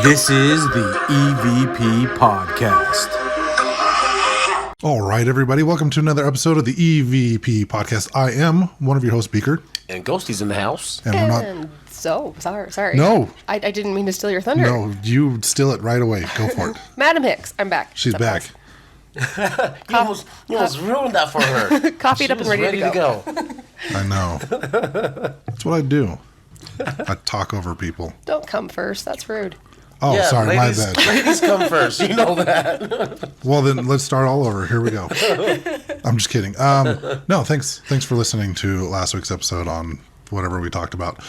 This is the EVP Podcast. All right, everybody. Welcome to another episode of the EVP Podcast. I am one of your hosts, Beaker. And Ghosty's in the house. And we're not... Sorry. No. I didn't mean to steal your thunder. No, you steal it right away. Go for it. Madam Hicks, I'm back. She's back. You almost ruined that for her. Coffeeed up and ready to go. I know. That's what I do. I talk over people. Don't come first. That's rude. Oh, Yeah, sorry, ladies, my bad. Ladies come first. You know that. Well, then let's start all over. Here we go. I'm just kidding. No, thanks for listening to last week's episode on whatever we talked about.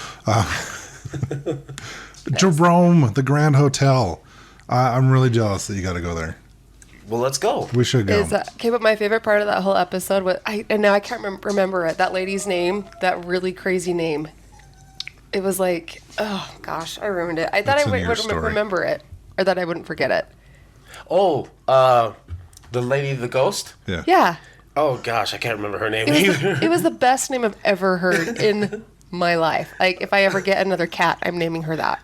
Jerome, the Grand Hotel. I'm really jealous that you got to go there. Well, let's go. We should go. Okay, but my favorite part of that whole episode was, and now I can't remember it, that lady's name, that really crazy name. It was like, oh gosh, I ruined it. I thought I would remember it, or that I wouldn't forget it. Oh, the lady, the ghost? Yeah. Yeah. Oh gosh, I can't remember her name either. It was the best name I've ever heard in my life. Like, if I ever get another cat, I'm naming her that.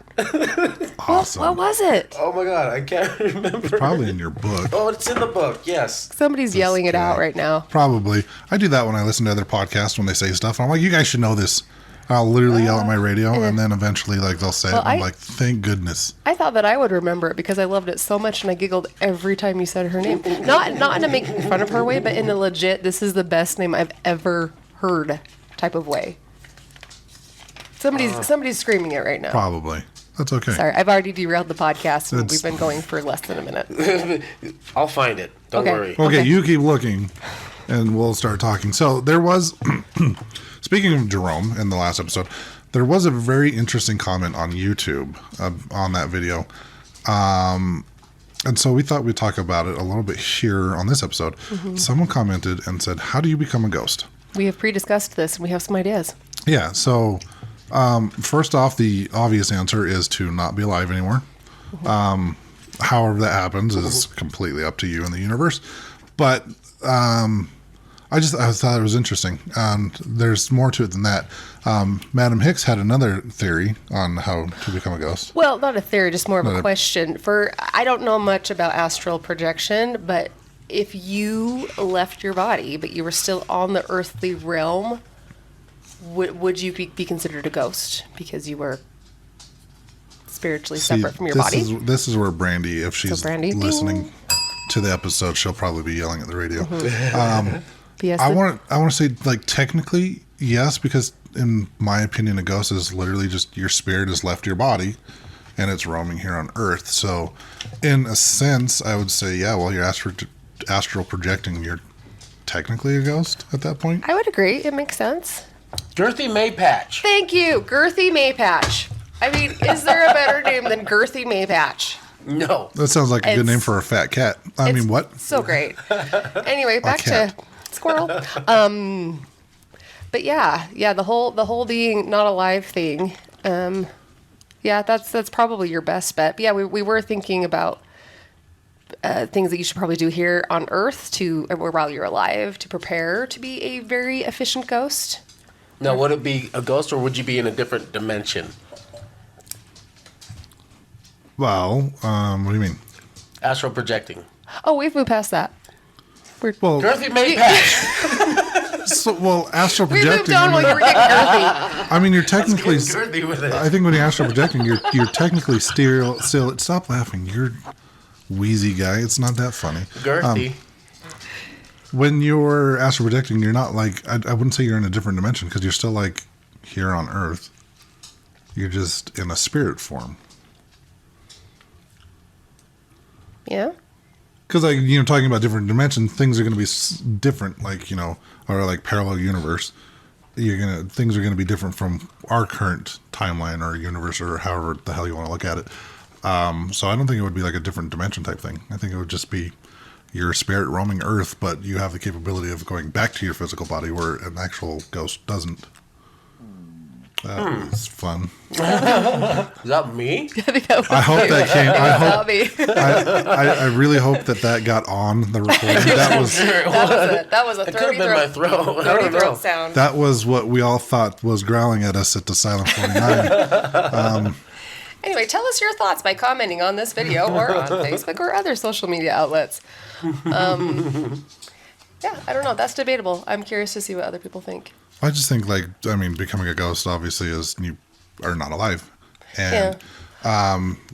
Awesome. What was it? Oh my god, I can't remember. Probably in your book. Oh, it's in the book, yes. Somebody's yelling it out right now. Probably. I do that when I listen to other podcasts when they say stuff. I'm like, you guys should know this. I'll literally yell at my radio, and then eventually, like, they'll say it, and I'm like, thank goodness. I thought that I would remember it because I loved it so much, and I giggled every time you said her name. Not in a making fun of her way, but in a legit, this is the best name I've ever heard type of way. Somebody's screaming it right now. Probably. That's okay. Sorry, I've already derailed the podcast, and we've been going for less than a minute. I'll find it. Don't worry. Okay, you keep looking, and we'll start talking. So there was, speaking of Jerome in the last episode, there was a very interesting comment on YouTube on that video. And so we thought we'd talk about it a little bit here on this episode. Mm-hmm. Someone commented and said, how do you become a ghost? We have pre-discussed this, and we have some ideas. Yeah, so first off, the obvious answer is to not be alive anymore. Mm-hmm. However that happens is completely up to you and the universe. But I thought it was interesting. There's more to it than that. Madame Hicks had another theory on how to become a ghost. Well, not a theory, just more of a question. I don't know much about astral projection, but if you left your body, but you were still on the earthly realm, would you be considered a ghost because you were spiritually separate from your body? This is where Brandy, if she's listening to the episode, she'll probably be yelling at the radio. Mm-hmm. I want to say, like, technically, yes, because in my opinion, a ghost is literally just your spirit has left your body and it's roaming here on Earth. So, in a sense, I would say, yeah, well, you're astral projecting, you're technically a ghost at that point. I would agree. It makes sense. Girthy Maypatch. Thank you. Girthy Maypatch. I mean, is there a better name than Girthy Maypatch? No. That sounds like a good name for a fat cat. I mean, what? So great. Anyway, back to squirrel. But yeah, the whole being not alive thing. Yeah, that's probably your best bet. But yeah, we were thinking about things that you should probably do here on Earth while you're alive to prepare to be a very efficient ghost. Now, would it be a ghost or would you be in a different dimension? Well, what do you mean? Astral projecting. Oh, we've moved past that. Girthy Maypatch. Astral projecting. We moved on while you were getting girthy. I mean, you're technically. Girthy with it. I think when you're astral projecting, you're technically still. Stop laughing. You're wheezy guy. It's not that funny. Girthy. When you're astral projecting, you're not like, I wouldn't say you're in a different dimension because you're still like here on Earth. You're just in a spirit form. Yeah. Because, like, talking about different dimensions, things are going to be different, like, or like parallel universe. Things are going to be different from our current timeline or universe or however the hell you want to look at it. So I don't think it would be like a different dimension type thing. I think it would just be your spirit roaming Earth, but you have the capability of going back to your physical body where an actual ghost doesn't. That was fun. Is that me? I hope that came. I really hope that got on the recording. That was a 30 throat sound. That was what we all thought was growling at us at the Silent 49. Anyway, tell us your thoughts by commenting on this video or on Facebook or other social media outlets. Yeah, I don't know. That's debatable. I'm curious to see what other people think. I just think, becoming a ghost obviously is you are not alive. And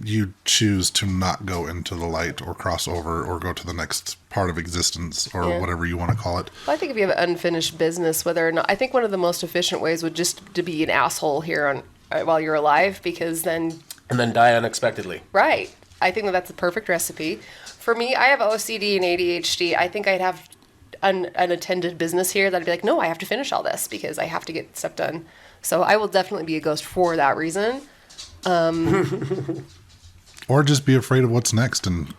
you choose to not go into the light or cross over or go to the next part of existence or whatever you want to call it. Well, I think if you have unfinished business, whether or not, I think one of the most efficient ways would just to be an asshole here on while you're alive, because then... And then die unexpectedly. Right. I think that's the perfect recipe. For me, I have OCD and ADHD. I think I'd have unattended business here that I'd be like, no, I have to finish all this because I have to get stuff done. So I will definitely be a ghost for that reason. Or just be afraid of what's next and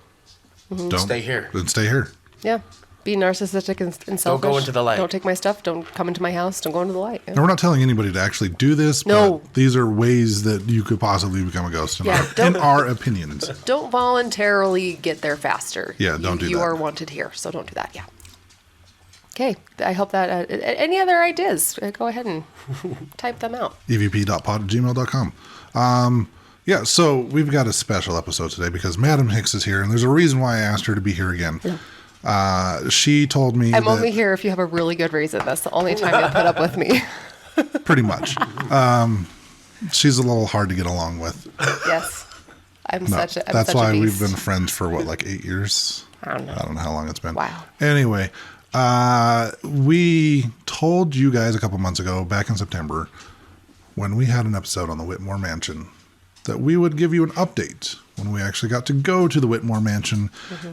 don't stay here. And stay here. Yeah. Be narcissistic and selfish. Don't go into the light. Don't take my stuff. Don't come into my house. Don't go into the light. Yeah. And we're not telling anybody to actually do this, No. but these are ways that you could possibly become a ghost in our opinions. Don't voluntarily get there faster. Yeah, don't do that. You are wanted here, so don't do that. Yeah. Okay. I hope that... any other ideas? Go ahead and type them out. evp.pod@gmail.com. Yeah, so we've got a special episode today because Madame Hicks is here, and there's a reason why I asked her to be here again. Yeah. She told me I'm only here if you have a really good reason. That's the only time you'll put up with me. Pretty much. She's a little hard to get along with. Yes. That's why we've been friends for, 8 years? I don't know. I don't know how long it's been. Wow. Anyway, we told you guys a couple months ago, back in September, when we had an episode on the Whitmore Mansion, that we would give you an update when we actually got to go to the Whitmore Mansion.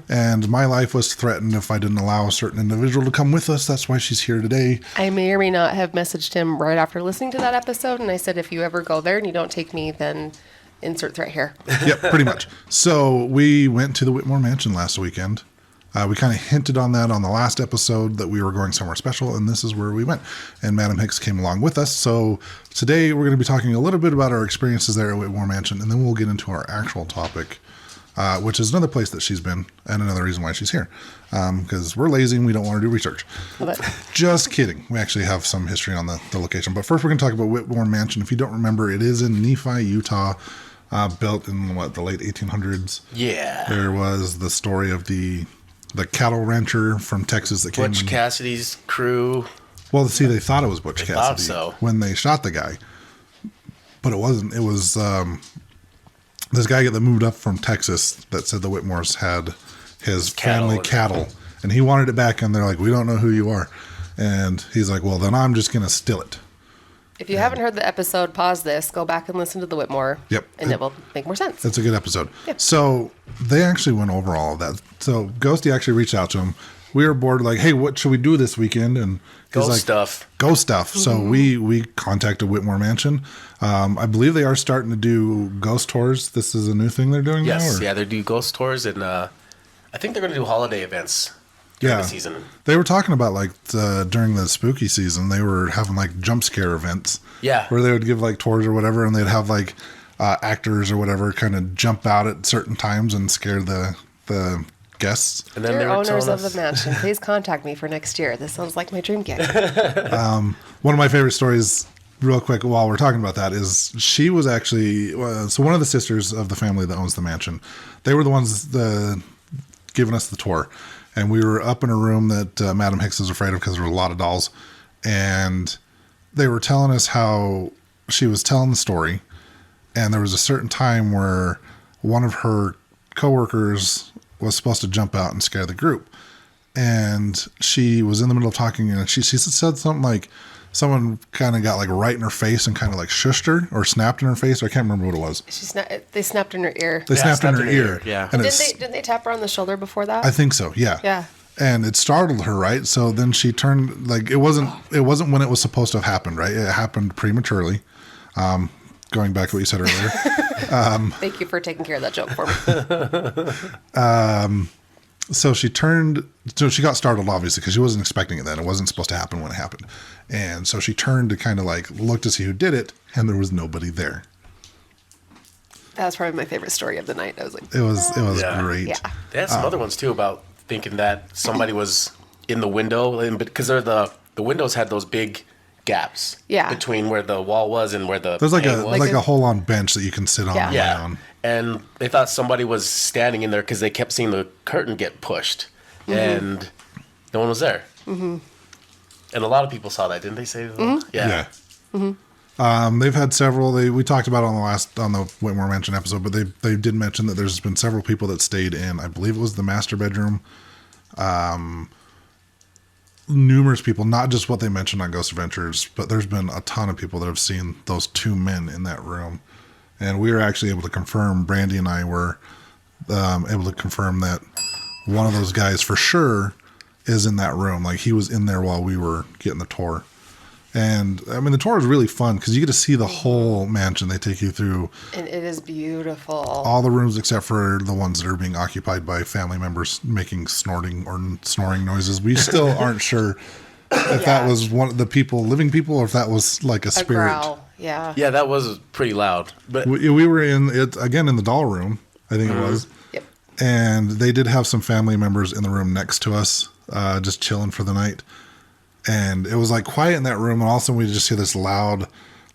And my life was threatened if I didn't allow a certain individual to come with us. That's why she's here today. I may or may not have messaged him right after listening to that episode, and I said, if you ever go there and you don't take me, then insert threat here. Yep, pretty much. So we went to the Whitmore Mansion last weekend. We kind of hinted on that on the last episode that we were going somewhere special, and this is where we went. And Madame Hicks came along with us. So today we're going to be talking a little bit about our experiences there at Whitmore Mansion, and then we'll get into our actual topic, which is another place that she's been and another reason why she's here. Because we're lazy and we don't want to do research. Just kidding. We actually have some history on the location. But first we're going to talk about Whitmore Mansion. If you don't remember, it is in Nephi, Utah, built in the late 1800s. Yeah. There was the story of the cattle rancher from Texas that came. Butch Cassidy's crew. Well, see, they thought it was Butch Cassidy so. when they shot the guy, but it wasn't. It was this guy that moved up from Texas that said the Whitmores had his family cattle, and he wanted it back. And they're like, "We don't know who you are," and he's like, "Well, then I'm just gonna steal it." If you haven't heard the episode, pause this, go back and listen to the Whitmore. Yep. And it will make more sense. It's a good episode. Yep. So they actually went over all of that. So Ghosty actually reached out to him. We were bored, like, hey, what should we do this weekend? And he's Ghost like, stuff. Ghost stuff. So we contacted Whitmore Mansion. I believe they are starting to do ghost tours. This is a new thing they're doing now? Yes, yeah, they do ghost tours, and I think they're going to do holiday events during the season. They were talking about, during the spooky season, they were having, jump scare events. Yeah. Where they would give, tours or whatever, and they'd have, actors or whatever kind of jump out at certain times and scare the guests. And then Dear owners of the mansion, please contact me for next year. This sounds like my dream gig. One of my favorite stories, real quick, while we're talking about that, is she was actually... so one of the sisters of the family that owns the mansion, they were the ones giving us the tour. And we were up in a room that Madame Hicks was afraid of because there were a lot of dolls. And they were telling us how she was telling the story. And there was a certain time where one of her coworkers was supposed to jump out and scare the group. And she was in the middle of talking, and she said something like, someone kind of got right in her face and kind of shushed her or snapped in her face. Or I can't remember what it was. They snapped in her ear. They snapped in her ear. Yeah. And Didn't they tap her on the shoulder before that? I think so. Yeah. Yeah. And it startled her, right? So then she turned, it wasn't when it was supposed to have happened, right? It happened prematurely. Going back to what you said earlier. Thank you for taking care of that joke for me. So she got startled, obviously, because she wasn't expecting it then. It wasn't supposed to happen when it happened. And so she turned to kind of look to see who did it, and there was nobody there. That was probably my favorite story of the night. I was like, it was great. Yeah. They had some other ones, too, about thinking that somebody was in the window. Because the windows had those big gaps. Yeah. Between where the wall was and where the There's like pane a was. like a hole on bench that you can sit on Yeah. and lay Yeah. on. And they thought somebody was standing in there because they kept seeing the curtain get pushed, and no one was there. Mm-hmm. And a lot of people saw that, didn't they? Say, Yeah. They've had several. We talked about it on the Whitmore Mansion episode, but they did mention that there's been several people that stayed in. I believe it was the master bedroom. Numerous people, not just what they mentioned on Ghost Adventures, but there's been a ton of people that have seen those two men in that room, and we were actually able to confirm. Brandy and I were able to confirm that one of those guys for sure is in that room. Like he was in there while we were getting the tour. And I mean, the tour is really fun because you get to see the whole mansion. They take you through And it is beautiful. all the rooms except for the ones that are being occupied by family members making snorting or snoring noises. We still aren't sure if that was one of the living people, or if that was like a A spirit. growl. Yeah. Yeah, that was pretty loud. But We were in it again in the doll room, I think it was. Yep. And they did have some family members in the room next to us, just chilling for the night. And it was like quiet in that room, and all of a sudden we just hear this loud,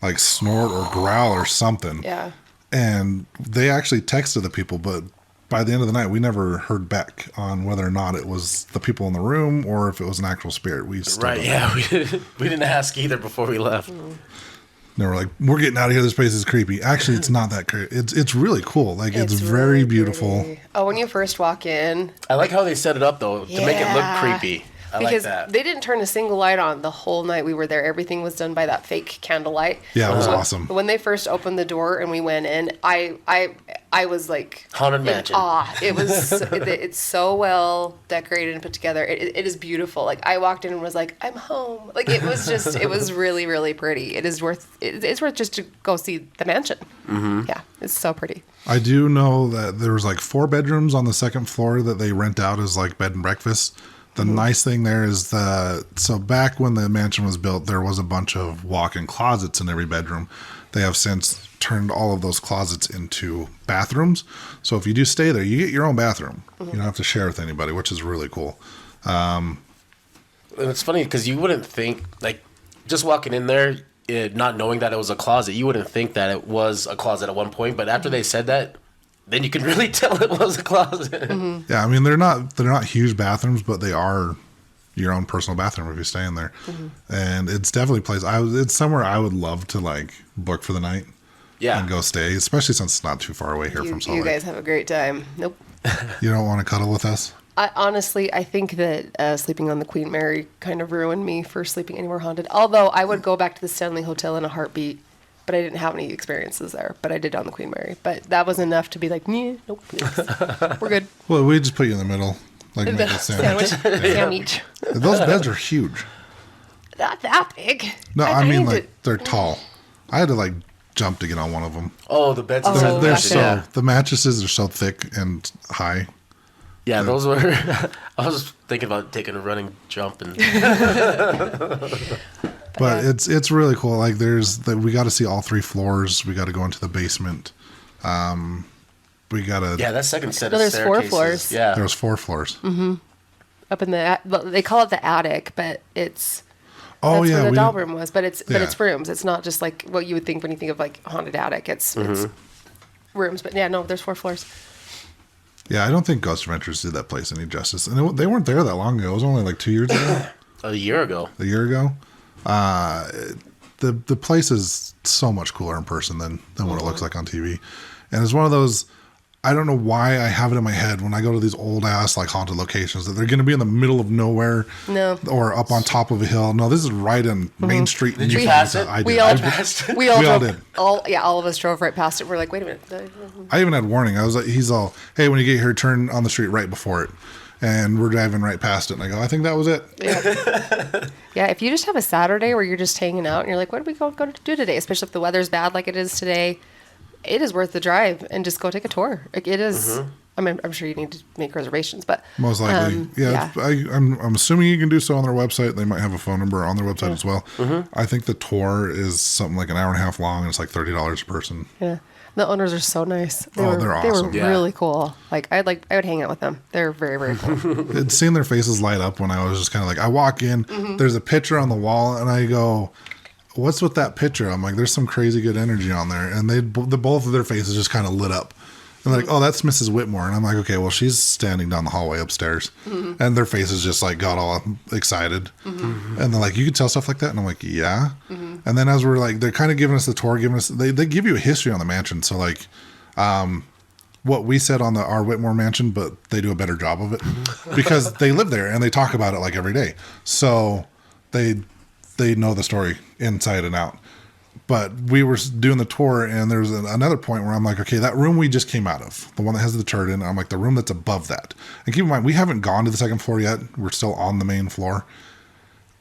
like snort or growl or something. Yeah. And they actually texted the people, but by the end of the night, we never heard back on whether or not it was the people in the room or if it was an actual spirit. We still right, don't yeah, know. we didn't ask either before we left. They were like, "We're getting out of here. This place is creepy." Actually, it's not that creepy. It's really cool. Like it's very really beautiful. pretty. Oh, when you first walk in, I like how they set it up though to make it look Yeah. creepy. I because like that. they didn't turn a single light on the whole night we were there. Everything was done by that fake candlelight. Yeah, it was So awesome. When they first opened the door and we went in, I was like Haunted in mansion. awe. It was it's so well decorated and put together. It is beautiful. Like I walked in and was like, I'm home. Like it was just it was really really pretty. It's worth just to go see the mansion. Mm-hmm. Yeah, it's so pretty. I do know that there was like 4 bedrooms on the second floor that they rent out as like bed and breakfast. The nice thing there is so back when the mansion was built, there was a bunch of walk-in closets in every bedroom. They have since turned all of those closets into bathrooms. So if you do stay there, you get your own bathroom. You don't have to share with anybody, which is really cool. And it's funny because you wouldn't think, like, just walking in there, not knowing that it was a closet, you wouldn't think that it was a closet at one point. But after they said that, then you can really tell it was a closet. Yeah, I mean they're not huge bathrooms, but they are your own personal bathroom if you stay in there. And it's definitely a place it's somewhere I would love to like book for the night. Yeah. And go stay, especially since it's not too far away here from Salt You Lake. guys have a great time. Nope. You don't want to cuddle with us? I think that sleeping on the Queen Mary kind of ruined me for sleeping anywhere haunted. Although I would go back to the Stanley Hotel in a heartbeat, but I didn't have any experiences there. But I did on the Queen Mary. But that was enough to be like, nope, we're good. Well, we just put you in the middle, like make a sandwich. Sandwich. Those beds are huge. Not that big. No, I mean need like to- they're tall. I had to like jump to get on one of them. Oh, the beds Oh, inside the They're mansion. so the mattresses are so thick and high. Yeah, those were. I was thinking about taking a running jump and. But it's really cool. Like we got to see all 3 floors. We got to go into the basement. We got to. Yeah, that second set No, of there's 4 staircases. floors. Yeah. There was 4 floors. Up in the, well, they call it the attic, but it's Oh that's yeah, where the we doll didn't- room was. But it's rooms. It's not just like what you would think when you think of like haunted attic. It's rooms. But yeah, no, there's 4 floors. Yeah, I don't think Ghost Adventures did that place any justice, and they weren't there that long ago. It was only like 2 years ago, A year ago. a year ago. The place is so much cooler in person than what it looks like on TV, and it's one of those. I don't know why I have it in my head when I go to these old ass like haunted locations that they're going to be in the middle of nowhere, No. or up on top of a hill. No, this is right in Main Street. Did you in pass Utah. it? I did. We all I, passed it. we all We all drove, did. all of us drove right past it. We're like, wait a minute. I even had warning. I was like, he's all, hey, when you get here, turn on the street right before it. And we're driving right past it. And I go, I think that was it. Yeah, if you just have a Saturday where you're just hanging out and you're like, what are we going to do today? Especially if the weather's bad like it is today, it is worth the drive and just go take a tour. Like it is. I mean, I'm sure you need to make reservations, but Most likely. yeah. I'm assuming you can do so on their website. They might have a phone number on their website as well. I think the tour is something like an hour and a half long, and it's like $30 a person. Yeah. The owners are so nice. They Oh, were, they're They awesome. were Yeah. really cool. I would hang out with them. They're very, very cool. Seeing their faces light up when I was just kind of like, I walk in, there's a picture on the wall, and I go, what's with that picture? I'm like, there's some crazy good energy on there. And both of their faces just kind of lit up. And like, oh, that's Mrs. Whitmore. And I'm like, okay, well, she's standing down the hallway upstairs. And their faces just like got all excited. And they're like, you can tell stuff like that? And I'm like, yeah. And then as we're like, they're kind of giving us the tour, they give you a history on the mansion. So like, what we said on our Whitmore Mansion, but they do a better job of it because they live there and they talk about it like every day. So they know the story inside and out. But we were doing the tour, and there's another point where I'm like, okay, that room we just came out of, the one that has the turret in, I'm like, the room that's above that. And keep in mind, we haven't gone to the second floor yet. We're still on the main floor.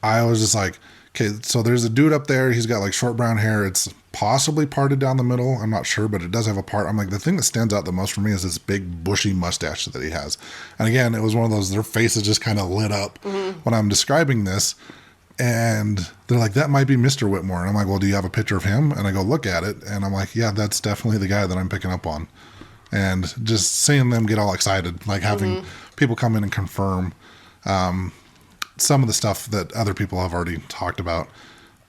I was just like, okay, so there's a dude up there. He's got like short brown hair. It's possibly parted down the middle. I'm not sure, but it does have a part. I'm like, the thing that stands out the most for me is this big bushy mustache that he has. And again, it was one of those, their faces just kind of lit up when I'm describing this. And they're like, that might be Mr. Whitmore. And I'm like, well, do you have a picture of him? And I go look at it. And I'm like, yeah, that's definitely the guy that I'm picking up on. And just seeing them get all excited, like having people come in and confirm some of the stuff that other people have already talked about.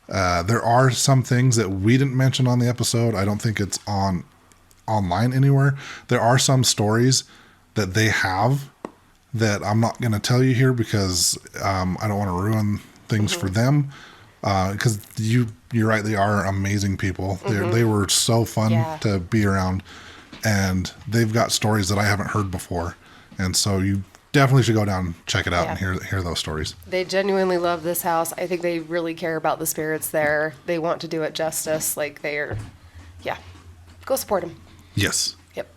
There are some things that we didn't mention on the episode. I don't think it's online anywhere. There are some stories that they have that I'm not going to tell you here because I don't want to ruin things for them, because you're right, they are amazing people. They were so fun to be around, and they've got stories that I haven't heard before, and so you definitely should go down and check it out and hear those stories. They genuinely love this house. I think they really care about the spirits there. They want to do it justice. Like they're go support them. Yes. Yep.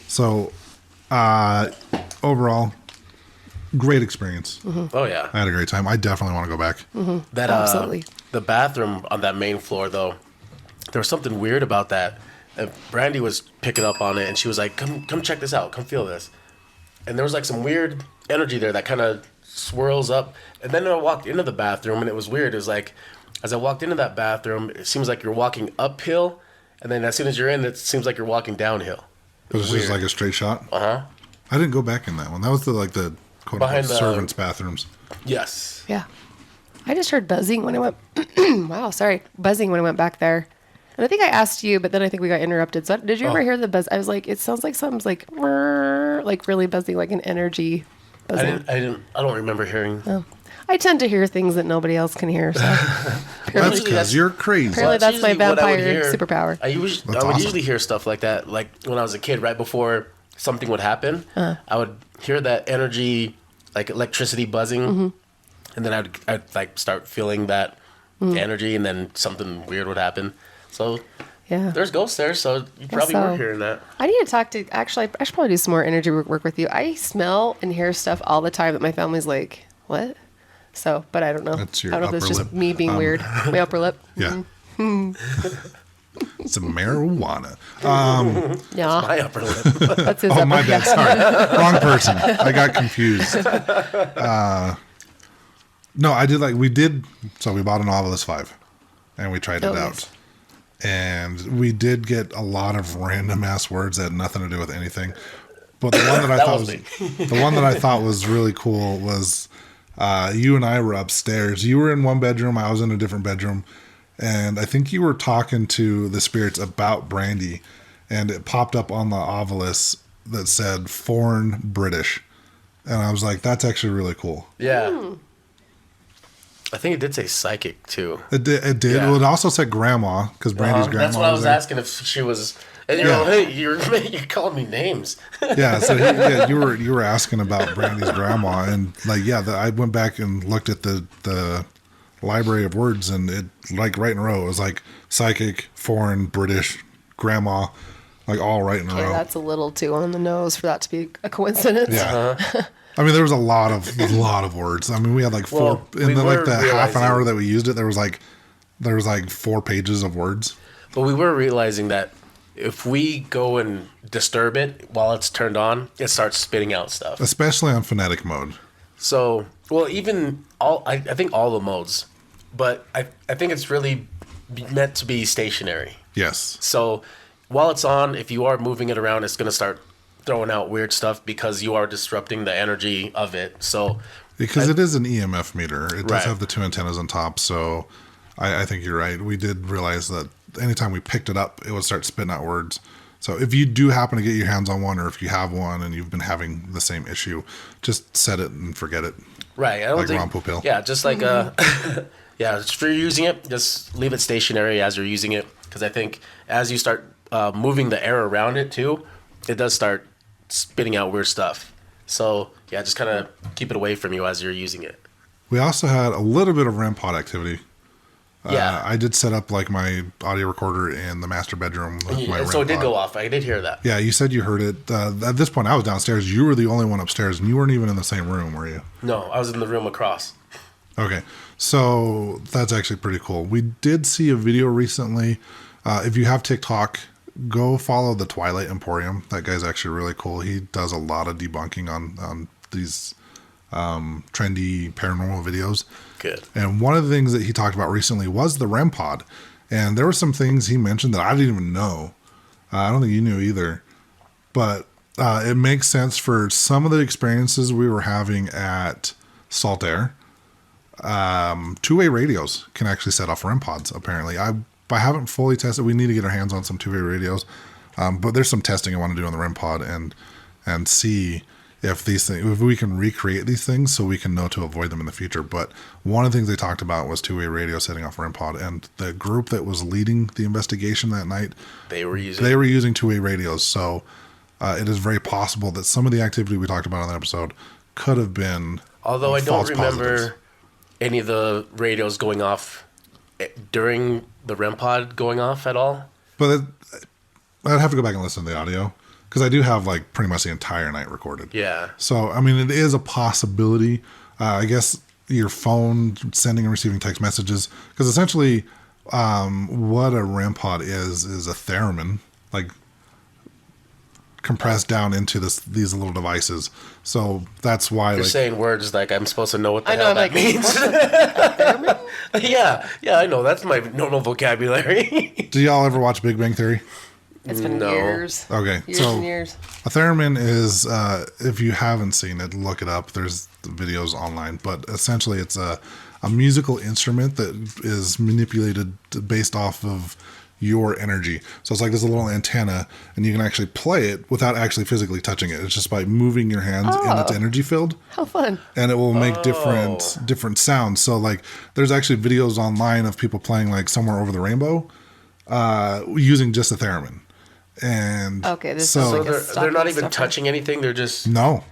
So overall, great experience. Oh yeah, I had a great time. I definitely want to go back. that Absolutely. The bathroom on that main floor though, there was something weird about that. And Brandy was picking up on it, and she was like, come check this out, come feel this. And there was like some weird energy there that kind of swirls up. And then I walked into the bathroom, and it was weird. It was like, as I walked into that bathroom, it seems like you're walking uphill, and then as soon as you're in, it seems like you're walking downhill. It was just like a straight shot. I didn't go back in that one. That was the quote unquote servants' bathrooms. Yes. Yeah. I just heard buzzing when I went. Buzzing when I went back there. And I think I asked you, but then I think we got interrupted. So did you ever hear the buzz? I was like, it sounds like something's like really buzzing, like an energy buzzing. I don't remember hearing. Oh. I tend to hear things that nobody else can hear. So That's because you're crazy. apparently that's my usually what I would vampire hear. superpower. I would awesome. usually hear stuff like that, like when I was a kid, right before something would happen. I would hear that energy, like electricity buzzing, and then I'd like start feeling that energy, and then something weird would happen. So Yeah. there's ghosts there, so you probably were hearing that. I need to talk to, actually, I should probably do some more energy work with you. I smell and hear stuff all the time that my family's like, what? So, but I don't know. That's your I don't know if it's upper just lip. me being weird. My upper lip. Yeah. Some marijuana. Yeah. My upper lip. That's his Oh, upper my lip. bad. Sorry. Wrong person. I got confused. No, I did so we bought an Ovilus 5 and we tried it out. Nice. And we did get a lot of random ass words that had nothing to do with anything. But the one that I thought the one that I thought was really cool was you and I were upstairs. You were in one bedroom, I was in a different bedroom, and I think you were talking to the spirits about Brandy, and it popped up on the Ovilus that said foreign British. And I was like, that's actually really cool. Yeah. I think it did say psychic too. It did. Yeah. Well, it also said grandma, because Brandy's grandma That's what I was there. asking if she was. And you're like, hey, you're calling me names. Yeah, so you were asking about Brandy's grandma, and I went back and looked at the library of words, and it like right in a row. It was like psychic, foreign, British, grandma, like all right in a row. That's a little too on the nose for that to be a coincidence. Yeah. I mean, there was a lot of words. I mean, we had like four in were the half an realizing- hour that we used it. There was like 4 pages of words. But we were realizing that if we go and disturb it while it's turned on, it starts spitting out stuff. Especially on phonetic mode. So, well, even I think all the modes, but I think it's really meant to be stationary. Yes. So while it's on, if you are moving it around, it's going to start throwing out weird stuff because you are disrupting the energy of it. So Because it is an EMF meter. It does Right. have the 2 antennas on top, so I think you're right. We did realize that anytime we picked it up, it would start spitting out words. So if you do happen to get your hands on one, or if you have one and you've been having the same issue, just set it and forget it. Right. I don't Like think, Ron Popeil. Yeah, just like yeah, if you're using it, just leave it stationary as you're using it, because I think as you start moving the air around it too, it does start spitting out weird stuff. So yeah, just kind of keep it away from you as you're using it. We also had a little bit of REM pod activity. Yeah. I did set up like my audio recorder in the master bedroom with my REM So it did pod. go off. I did hear that. Yeah, you said you heard it. At this point, I was downstairs. You were the only one upstairs, and you weren't even in the same room, were you? No, I was in the room across. Okay, so that's actually pretty cool. We did see a video recently. If you have TikTok, go follow the Twilight Emporium. That guy's actually really cool. He does a lot of debunking on these trendy paranormal videos. Good. And one of the things that he talked about recently was the REM pod. And there were some things he mentioned that I didn't even know. I don't think you knew either. But it makes sense for some of the experiences we were having at Salt Air. Two-way radios can actually set off REM pods, apparently. I haven't fully tested. We need to get our hands on some two-way radios. But there's some testing I want to do on the REM pod and see if we can recreate these things so we can know to avoid them in the future. But one of the things they talked about was two-way radio setting off REM pod, and the group that was leading the investigation that night, They were using two-way radios. So it is very possible that some of the activity we talked about on that episode could have been Although I don't false remember positives. any of the radios going off during the REM pod going off at all. But I'd have to go back and listen to the audio, because I do have like pretty much the entire night recorded. Yeah. So, I mean, it is a possibility. I guess your phone sending and receiving text messages, because essentially what a REM pod is a theremin, like compressed down into these little devices. So that's why You're saying words like I'm supposed to know what the I know, hell I'm that like, means. Yeah, I know. That's my normal vocabulary. do y'all ever watch Big Bang Theory? It's been No. years. Okay, Years so and years. a theremin is, if you haven't seen it, look it up. There's videos online, but essentially it's a musical instrument that is manipulated based off of your energy. So it's like this little antenna, and you can actually play it without actually physically touching it. It's just by moving your hands in its energy field, How fun. and it will make different sounds. So like there's actually videos online of people playing like Somewhere Over the Rainbow using just a theremin. And Okay, this so, is So like a they're stocking not even stuffer. touching anything. They're just. no.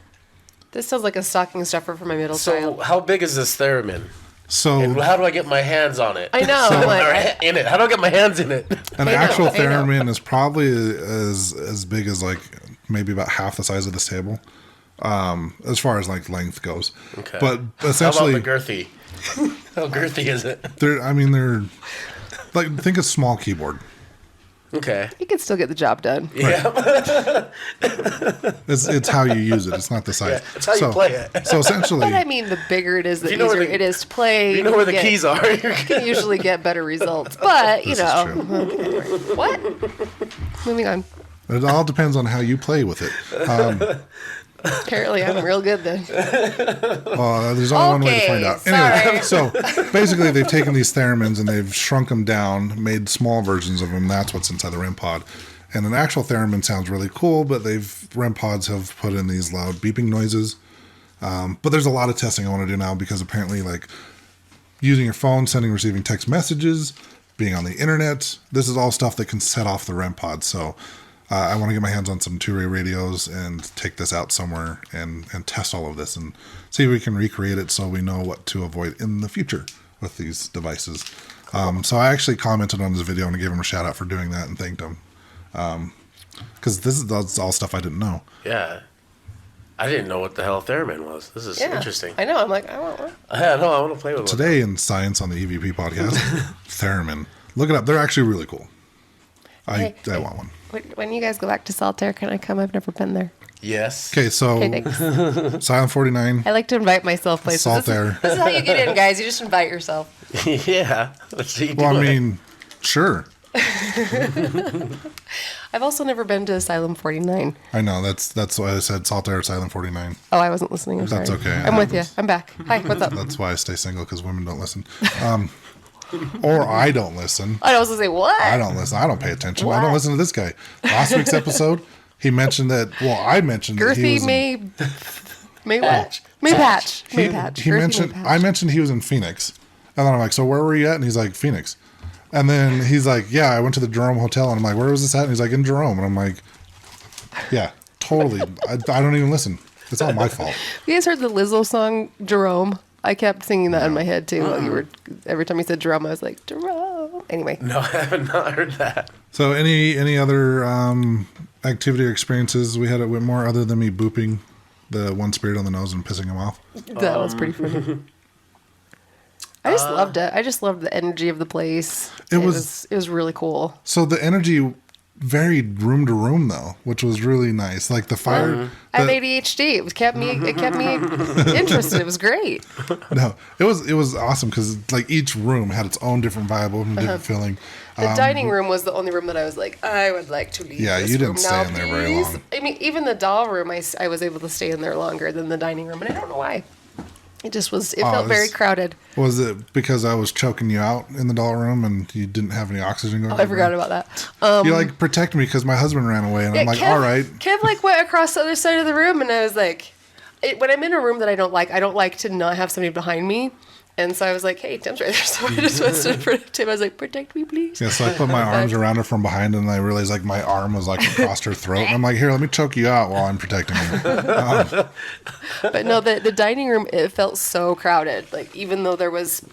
This sounds like a stocking stuffer for my middle So child. how big is this theremin? So And how do I get my hands on it? I know. So- I'm like, Or in it. How do I get my hands in it? an I know, actual I know. theremin is probably as big as like maybe about half the size of this table, as far as like length goes. Okay. But How essentially, about the girthy? How girthy is it? they're like, think a small keyboard. Okay. you can still get the job done. Yeah. It's how you use it. It's not the size. Yeah, it's how you play it. So essentially, But I mean, the bigger it is, the you know where easier the- it is to play. You know where the get- keys are. You're You can usually get better results. But, you This is know. What? Moving on. it all depends on how you play with it. Apparently, I'm real good then. There's only one way to Okay, find out. sorry. Anyway, so basically, they've taken these theremins and they've shrunk them down, made small versions of them. That's what's inside the REM pod. And an actual theremin sounds really cool, but REM pods have put in these loud beeping noises. But there's a lot of testing I want to do now, because apparently, like using your phone, sending, receiving text messages, being on the internet, this is all stuff that can set off the REM pod. So I want to get my hands on some two-way radios and take this out somewhere and test all of this and see if we can recreate it so we know what to avoid in the future with these devices. So I actually commented on this video and I gave him a shout out for doing that and thanked him. Because that's all stuff I didn't know. Yeah. I didn't know what the hell a theremin was. This is Yeah. interesting. I know. I'm like, I want one. Yeah, no, I want to play with one. Today in Science on the EVP podcast, theremin. Look it up. They're actually really cool. I Hey. want one. When you guys go back to Saltaire, can I come? I've never been there. Yes. Okay, so Okay, thanks. Silent 49. I like to invite myself places. Salt This is- Air. This is how you get in, guys. You just invite yourself. Yeah. Let's see. Well, I mean, sure. I've also never been to Asylum 49. I know. That's why I said Salt Air Silent 49. Oh, I wasn't listening. I'm That's sorry. okay. I'm with you. I'm back. Hi, what's up? That's why I stay single, because women don't listen. or I don't listen. I was going to say, what? I don't listen. I don't pay attention. What? I don't listen to this guy. Last week's episode, he mentioned that. Well, I mentioned that he Girthy was. May what? May Patch. May Patch. He Girthy mentioned. May Patch. I mentioned he was in Phoenix, and then I'm like, so where were you at? And he's like, Phoenix. And then he's like, yeah, I went to the Jerome Hotel, and I'm like, where was this at? And he's like, in Jerome, and I'm like, yeah, totally. I don't even listen. It's all my fault. You guys heard the Lizzo song Jerome? I kept singing that in my head too. While you were every time you said Jerome, I was like Jerome. Anyway, No, I have not heard that. So any other activity or experiences we had at Whitmore other than me booping the one spirit on the nose and pissing him off? that was pretty funny. I just loved it. I just loved the energy of the place. It was really cool. So the energy varied room to room though, which was really nice. Like the fire. I have ADHD. It kept me interested. It was great. No, it was awesome because like each room had its own different vibe, own different feeling. The dining room was the only room that I was like, I would like to leave. Yeah, this you didn't room stay now, in there very please. long. I mean, even the doll room, I was able to stay in there longer than the dining room, and I don't know why. It just was. It felt very crowded. Was it because I was choking you out in the doll room and you didn't have any oxygen going? I forgot about that. You like protect me because my husband ran away, and I'm like, all right. Kev like went across the other side of the room, and I was like, when I'm in a room that I don't like to not have somebody behind me. And so I was like, hey, Tim's right there. So I just went to protect Tim. I was like, protect me, please. Yeah, so I put my arms around her from behind, and I realized like my arm was like across her throat. And I'm like, here, let me choke you out while I'm protecting you. But no, the dining room, it felt so crowded. Like, even though there was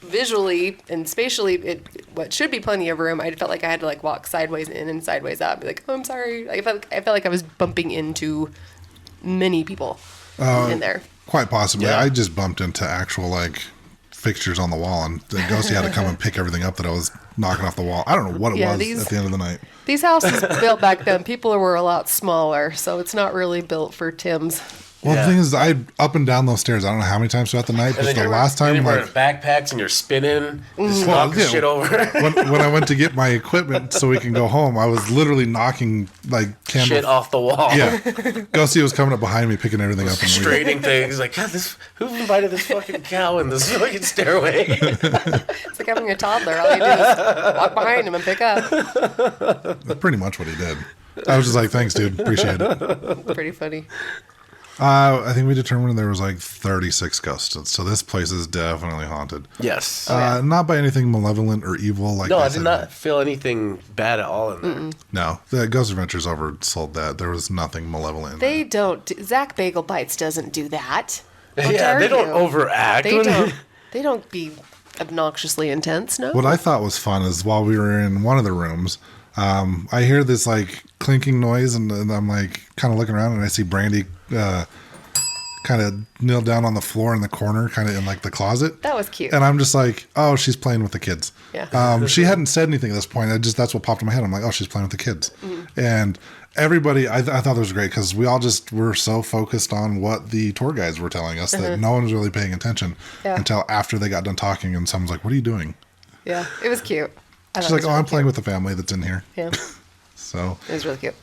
visually and spatially, what should be plenty of room, I felt like I had to like walk sideways in and sideways out. Be like, oh, I'm sorry. Like, I felt like I was bumping into many people in there. Quite possibly. Yeah. I just bumped into actual like fixtures on the wall, and the Ghosty had to come and pick everything up that I was knocking off the wall. I don't know what it was at the end of the night. These houses built back then, people were a lot smaller, so it's not really built for Tim's. Well, Yeah. the thing is, I up and down those stairs. I don't know how many times throughout the night, but the last time, you're like, wearing backpacks and you're spinning, just Well, knocking yeah. shit over. when I went to get my equipment so we can go home, I was literally knocking like candle. Shit off the wall. Yeah, Ghosty was coming up behind me, picking everything up and leaving. Straightening things. Like, God, who invited this fucking cow in this fucking stairway? It's like having a toddler. All you do is walk behind him and pick up. That's pretty much what he did. I was just like, thanks, dude, appreciate it. Pretty funny. I think we determined there was like 36 ghosts, so this place is definitely haunted. Yes. Not by anything malevolent or evil. Like No, I said. did not feel anything bad at all in there. No, the Ghost Adventures oversold that. There was nothing malevolent in They don't. Zach Bagel Bites doesn't do that. How Yeah, dare they don't you. overact. They don't. They don't be obnoxiously intense. No. What I thought was fun is while we were in one of the rooms, I hear this like clinking noise, and I'm like kind of looking around, and I see Brandy kind of kneel down on the floor in the corner, kind of in like the closet. That was cute. And I'm just like, oh, she's playing with the kids. Yeah. She hadn't said anything at this point. That's what popped in my head. I'm like, oh, she's playing with the kids. Mm-hmm. And everybody, I thought it was great because we all just were so focused on what the tour guides were telling us that no one was really paying attention until after they got done talking, and someone's like, what are you doing? Yeah, it was cute. She's like, oh, I'm playing with the family that's in here. Yeah, So, it was really cute.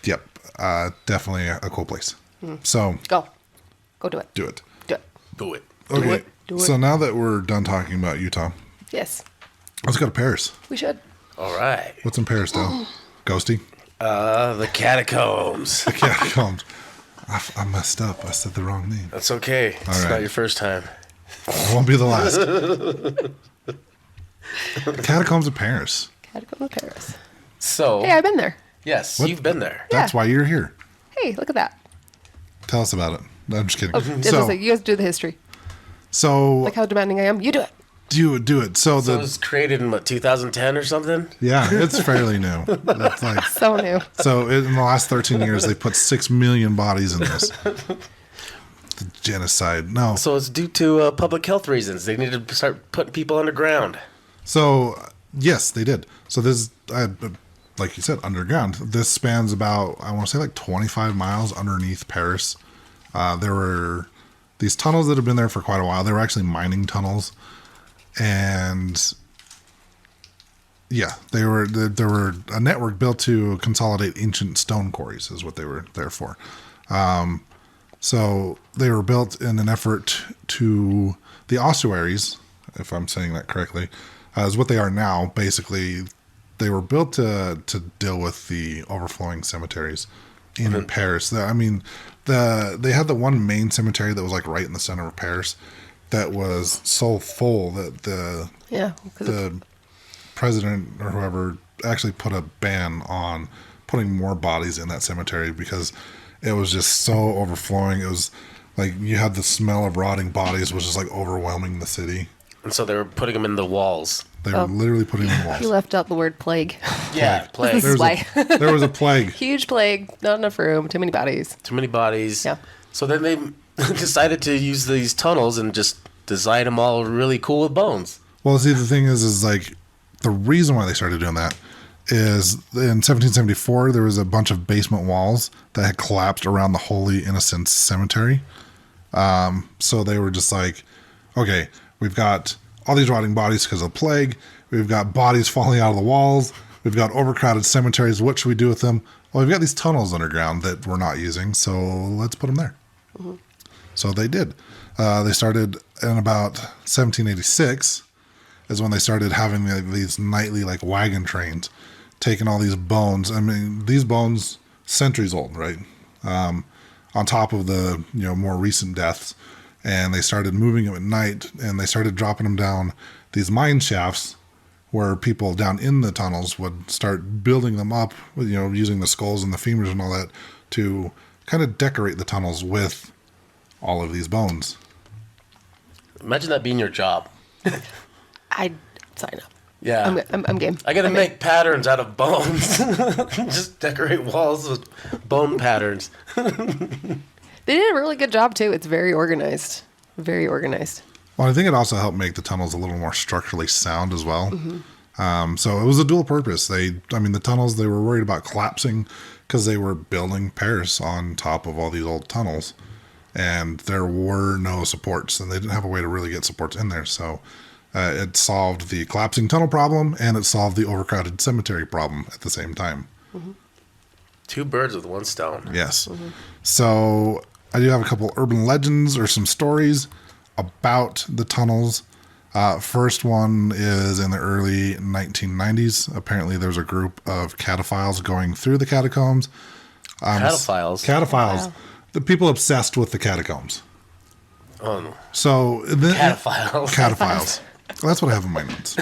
yep, definitely a cool place. So, Go do it. do it. Do it. Do it. Okay. Do it. So now that we're done talking about Utah, Yes, let's go to Paris. we should. All right. What's in Paris, Dale? Ghosty? The catacombs. The Catacombs. I messed up. I said the wrong name. That's okay. It's right. not your first time. It won't be the last. The Catacombs of Paris. Catacombs of Paris. So, Hey, I've been there. yes, What? you've been there. That's why you're here. Hey, look at that. Tell us about it. No, I'm just kidding. It's just like, you guys do the history. So Like how demanding I am. You do it. do it. So So it was created in, 2010 or something? yeah, it's fairly new. That's like So new. so. In the last 13 years, they put 6 million bodies in this. The genocide. No. So it's due to public health reasons. They needed to start putting people underground. So yes, they did. So this, like you said, underground. This spans about, I want to say, like 25 miles underneath Paris. There were these tunnels that have been there for quite a while. They were actually mining tunnels, and yeah, there were a network built to consolidate ancient stone quarries, is what they were there for. So they were built in an effort to the ossuaries. if I'm saying that correctly, is what they are now. Basically, they were built to deal with the overflowing cemeteries in Paris. I mean, they had the one main cemetery that was like right in the center of Paris that was so full that the president or whoever actually put a ban on putting more bodies in that cemetery because it was just so overflowing. It was like you had the smell of rotting bodies was just like overwhelming the city. And so they were putting them in the walls. They were literally putting them in the walls. You left out the word plague. Yeah, plague. This is why. There was a plague. Huge plague, not enough room, too many bodies. Too many bodies. Yeah. So then they decided to use these tunnels and just design them all really cool with bones. Well, see, the thing is like the reason why they started doing that is in 1774 there was a bunch of basement walls that had collapsed around the Holy Innocents Cemetery. So they were just like, okay, we've got all these rotting bodies because of the plague. We've got bodies falling out of the walls. We've got overcrowded cemeteries. What should we do with them? Well, we've got these tunnels underground that we're not using, so let's put them there. Mm-hmm. So they did. They started in about 1786 is when they started having these nightly like wagon trains taking all these bones. I mean, these bones, centuries old, right? On top of the more recent deaths. And they started moving them at night, and they started dropping them down these mine shafts where people down in the tunnels would start building them up, using the skulls and the femurs and all that to kind of decorate the tunnels with all of these bones. Imagine that being your job. I'd sign up. Yeah. I'm game. I gotta make patterns out of bones. Just decorate walls with bone patterns. They did a really good job, too. It's very organized. Very organized. Well, I think it also helped make the tunnels a little more structurally sound as well. Mm-hmm. So it was a dual purpose. The tunnels, they were worried about collapsing because they were building Paris on top of all these old tunnels. And there were no supports, and they didn't have a way to really get supports in there. So it solved the collapsing tunnel problem, and it solved the overcrowded cemetery problem at the same time. Mm-hmm. Two birds with one stone. Yes. Mm-hmm. So I do have a couple urban legends or some stories about the tunnels. First one is in the early 1990s. Apparently there's a group of cataphiles going through the catacombs. Cataphiles? Cataphiles. Wow. The people obsessed with the catacombs. Oh, no. So Cataphiles. Cataphiles. Well, that's what I have in my notes.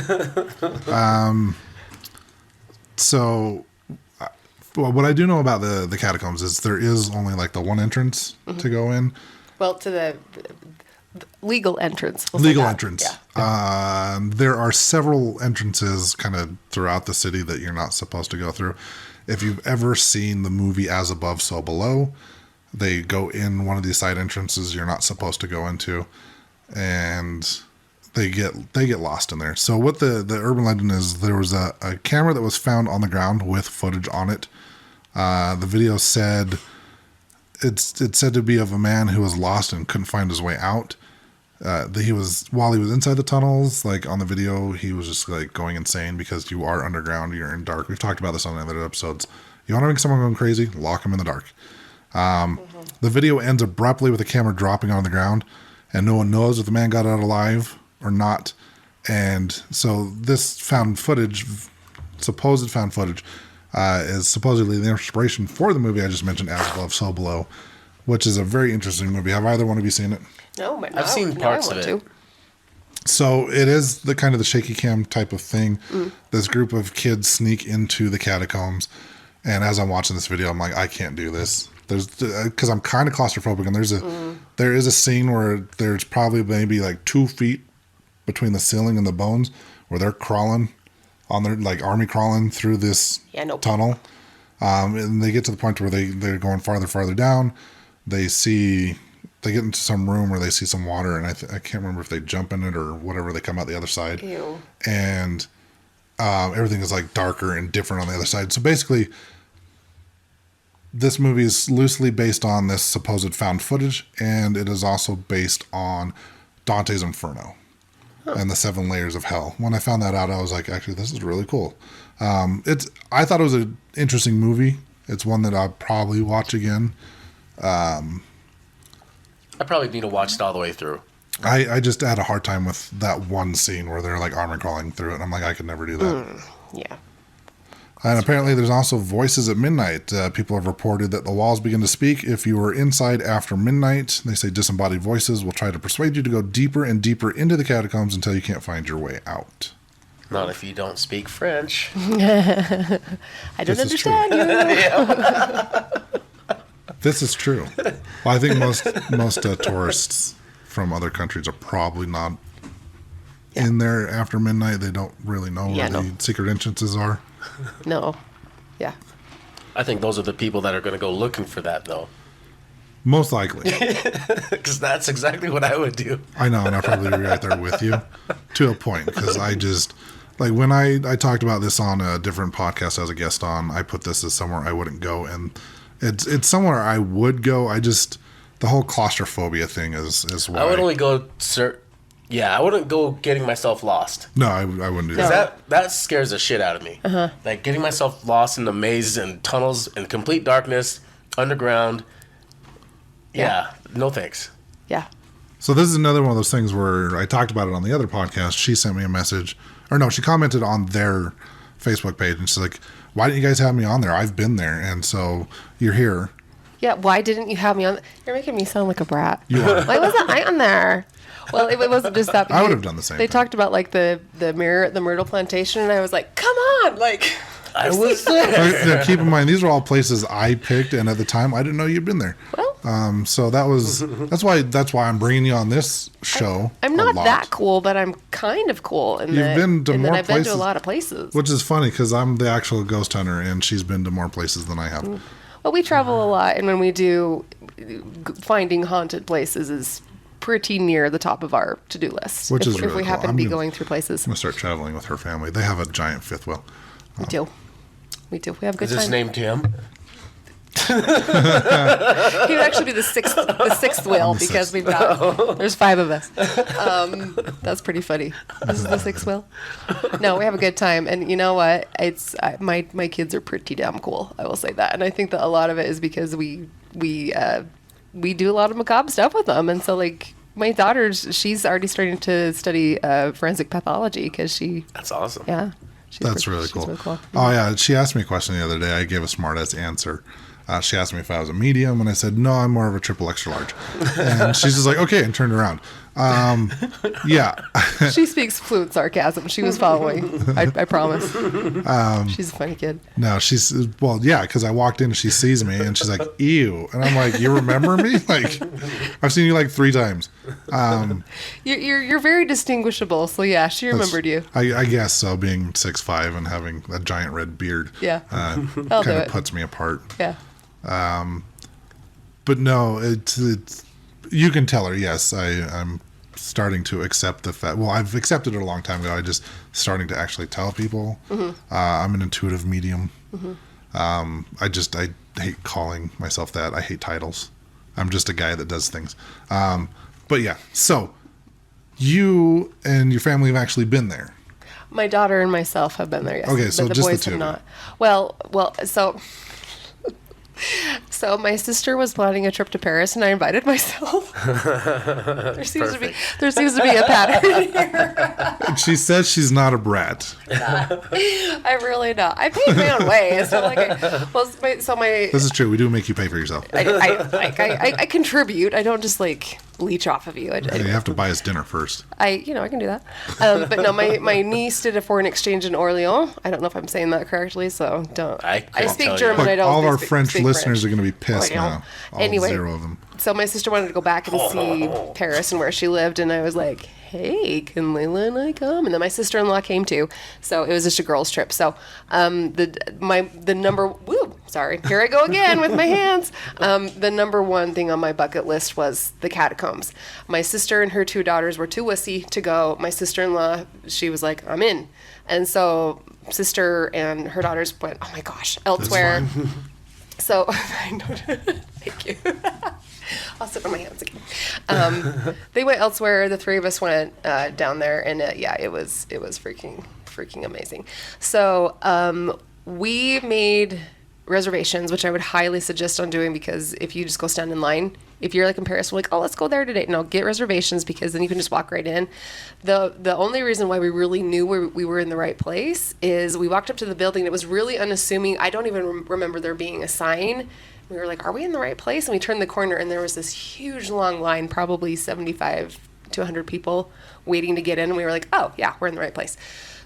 Well, what I do know about the catacombs is there is only like the one entrance to go in. Well, to the legal entrance. Legal entrance. Yeah. There are several entrances kind of throughout the city that you're not supposed to go through. If you've ever seen the movie As Above, So Below, they go in one of these side entrances you're not supposed to go into, and they get lost in there. So what the urban legend is, there was a camera that was found on the ground with footage on it. The video said it's said to be of a man who was lost and couldn't find his way out. While he was inside the tunnels, like on the video, he was just like going insane because you are underground, you're in dark. We've talked about this on other episodes. You want to make someone go crazy? Lock them in the dark. The video ends abruptly with the camera dropping on the ground, and no one knows if the man got out alive or not. And so this supposed found footage, is supposedly the inspiration for the movie I just mentioned, As Above, So Below, which is a very interesting movie. Have either one of you seen it? No, but I've seen parts of it. So it is the kind of the shaky cam type of thing. This group of kids sneak into the catacombs, and as I'm watching this video, I'm like, I can't do this. Because I'm kind of claustrophobic, and there is a scene where there's probably maybe like 2 feet between the ceiling and the bones, where they're crawling on their like army crawling through this tunnel, and they get to the point where they're going farther down. They get into some room where they see some water, and I can't remember if they jump in it or whatever. They come out the other side. Ew. And everything is like darker and different on the other side. So basically, this movie is loosely based on this supposed found footage, and it is also based on Dante's Inferno and the 7 layers of hell. When I found that out, I was like, actually, this is really cool. I thought it was an interesting movie. It's one that I'll probably watch again. I probably need to watch it all the way through. I just had a hard time with that one scene where they're like armor crawling through it. And I'm like, I could never do that. Yeah. And apparently there's also voices at midnight. People have reported that the walls begin to speak if you are inside after midnight. They say disembodied voices will try to persuade you to go deeper and deeper into the catacombs until you can't find your way out. Not if you don't speak French. I don't understand you. This is true. Well, I think most tourists from other countries are probably not in there after midnight. They don't really know where the secret entrances are. No. Yeah. I think those are the people that are going to go looking for that, though. Most likely. Because that's exactly what I would do. I know, and I'll probably be right there with you to a point. Because I just, like, when I talked about this on a different podcast as a guest on, I put this as somewhere I wouldn't go. And it's somewhere I would go. I just, the whole claustrophobia thing is why. I would only go, I wouldn't go getting myself lost. No, I wouldn't do Because that. that scares the shit out of me. Like getting myself lost in the mazes and tunnels in complete darkness, underground. Yeah, no thanks. Yeah. So this is another one of those things where I talked about it on the other podcast. She sent me a message, or no, she commented on their Facebook page, and she's like, "Why didn't you guys have me on there? I've been there, and so you're here." Yeah. Why didn't you have me on? You're making me sound like a brat. You are. Why wasn't I on there? Well, it wasn't just that. I would have done the same They thing. talked about like the Myrtle Plantation, and I was like, "Come on!" Like, I was there. Now, keep in mind, these are all places I picked, and at the time, I didn't know you'd been there. well, So that's why I'm bringing you on this show. I'm a not lot. that cool, but I'm kind of cool. And You've been to more I've been to places. a lot of places. Which is funny because I'm the actual ghost hunter, and she's been to more places than I have. Well, we travel a lot, and when we do, finding haunted places is pretty near the top of our to-do list. Which is if really we cool. happen to I'm be gonna- going through places. I'm gonna start traveling with her family. They have a giant fifth wheel. We do. We do. We have a good Is his time. name Tim? He would actually be the sixth wheel because we've got there's 5 of us. That's pretty funny. This is the 6th wheel. No, we have a good time, and you know what? My kids are pretty damn cool. I will say that, and I think that a lot of it is because we do a lot of macabre stuff with them, and so like my she's already starting to study forensic pathology because That's awesome. That's really cool. Oh yeah, she asked me a question the other day. I gave a smart ass answer. She asked me if I was a medium, and I said no, I'm more of a triple extra large. And she's just like, okay, and turned around. Yeah. She speaks fluent sarcasm. She was following. I promise. She's a funny kid. No, because I walked in and she sees me and she's like, ew. And I'm like, you remember me? Like, I've seen you like 3 times. You're very distinguishable. So yeah, she remembered you. I guess so, being 6'5" and having a giant red beard. Yeah. Kind I'll do of it. puts me apart. Yeah. But no, it's you can tell her, yes, I'm starting to accept the fact. Well, I've accepted it a long time ago. I just starting to actually tell people. I'm an intuitive medium. I hate calling myself that. I hate titles. I'm just a guy that does things. But yeah, so you and your family have actually been there. My daughter and myself have been there. Yes. Okay, so but the just the boys two have of you. not. Well, so my sister was planning a trip to Paris, and I invited myself. There seems to be a pattern here. And she says she's not a brat. I'm really not. I paid my own way. It's not like This is true. We do make you pay for yourself. I contribute. I don't just like leech off of you. You have to buy us dinner first. I can do that. But no, my niece did a foreign exchange in Orleans. I don't know if I'm saying that correctly, so don't. I couldn't speak tell you. German. Look, I don't. all of our speak French listeners are going to be pissed Orleans. now. All Anyway. 0 of them. So my sister wanted to go back and see Paris and where she lived, and I was like, "Hey, can Layla and I come?" And then my sister-in-law came too, so it was just a girls' trip. So the number sorry, here I go again with my hands. The number one thing on my bucket list was the catacombs. My sister and her 2 daughters were too wussy to go. My sister-in-law, she was like, "I'm in," and so sister and her daughters went, "Oh my gosh, elsewhere." So, thank you. I'll sit on my hands again. They went elsewhere. The 3 of us went down there, and it was freaking amazing. So we made reservations, which I would highly suggest on doing, because if you just go stand in line, if you're like in Paris, we're like, oh, let's go there today. No, get reservations, because then you can just walk right in. The only reason why we really knew we were in the right place is we walked up to the building. It was really unassuming. I don't even remember there being a sign. We were like, are we in the right place? And we turned the corner, and there was this huge long line, probably 75 to 100 people waiting to get in. And we were like, oh, yeah, we're in the right place.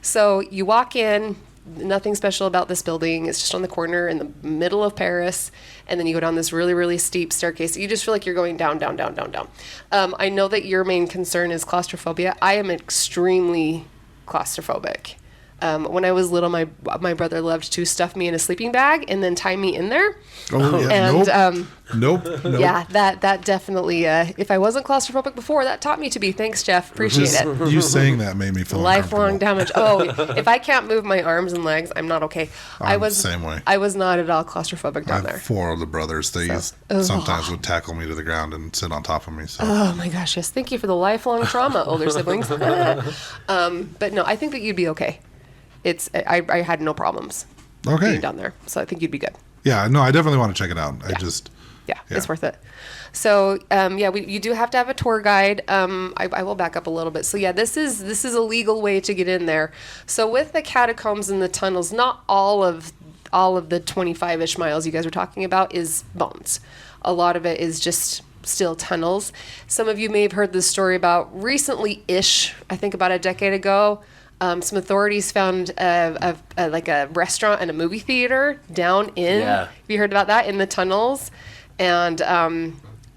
So you walk in. Nothing special about this building. It's just on the corner in the middle of Paris. And then you go down this really, really steep staircase. You just feel like you're going down, down, down, down, down. I know that your main concern is claustrophobia. I am extremely claustrophobic. When I was little, my brother loved to stuff me in a sleeping bag and then tie me in there. Oh, yeah. And, nope. Yeah, that definitely, if I wasn't claustrophobic before, that taught me to be. Thanks, Jeff. Appreciate it. You saying that made me feel Lifelong uncomfortable. damage. Oh, if I can't move my arms and legs, I'm not okay. I'm the same way. I was not at all claustrophobic I down have there. 4 older brothers. They sometimes would tackle me to the ground and sit on top of me. So. Oh my gosh, yes. Thank you for the lifelong trauma, older siblings. But no, I think that you'd be okay. I had no problems being down there, so I think you'd be good. Yeah, no, I definitely want to check it out. Yeah, it's worth it. So, you do have to have a tour guide. I will back up a little bit. So, yeah, this is a legal way to get in there. So, with the catacombs and the tunnels, not all of the 25-ish miles you guys were talking about is bones. A lot of it is just still tunnels. Some of you may have heard this story about recently-ish, I think about a decade ago. Some authorities found like a restaurant and a movie theater down in. Yeah. Have you heard about that in the tunnels? And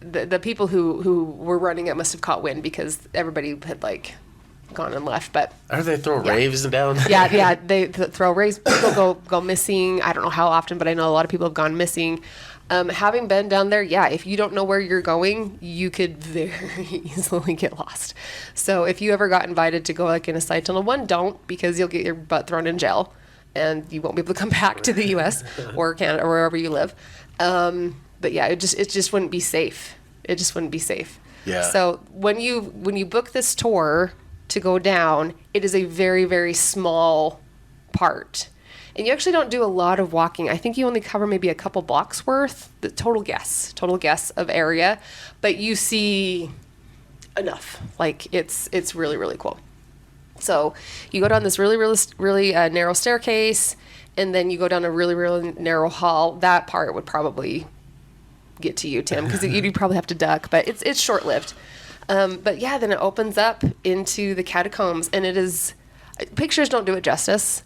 the people who were running it must have caught wind, because everybody had like gone and left. But I heard they throw raves down. Yeah, they throw raves. People go missing. I don't know how often, but I know a lot of people have gone missing. Having been down there, if you don't know where you're going, you could very easily get lost. So if you ever got invited to go like in a side tunnel, don't, because you'll get your butt thrown in jail and you won't be able to come back to the U.S. or Canada or wherever you live. But yeah, it just wouldn't be safe. It just wouldn't be safe. Yeah. So when you book this tour to go down, it is a very, very small part. And you actually don't do a lot of walking. I think you only cover maybe a couple blocks worth, the total guess of area, but you see enough. Like it's really, really cool. So you go down this really, really, really narrow staircase, and then you go down a really, really narrow hall. That part would probably get to you, Tim, because you'd probably have to duck, but it's short-lived. But yeah, then it opens up into the catacombs, and it is, pictures don't do it justice.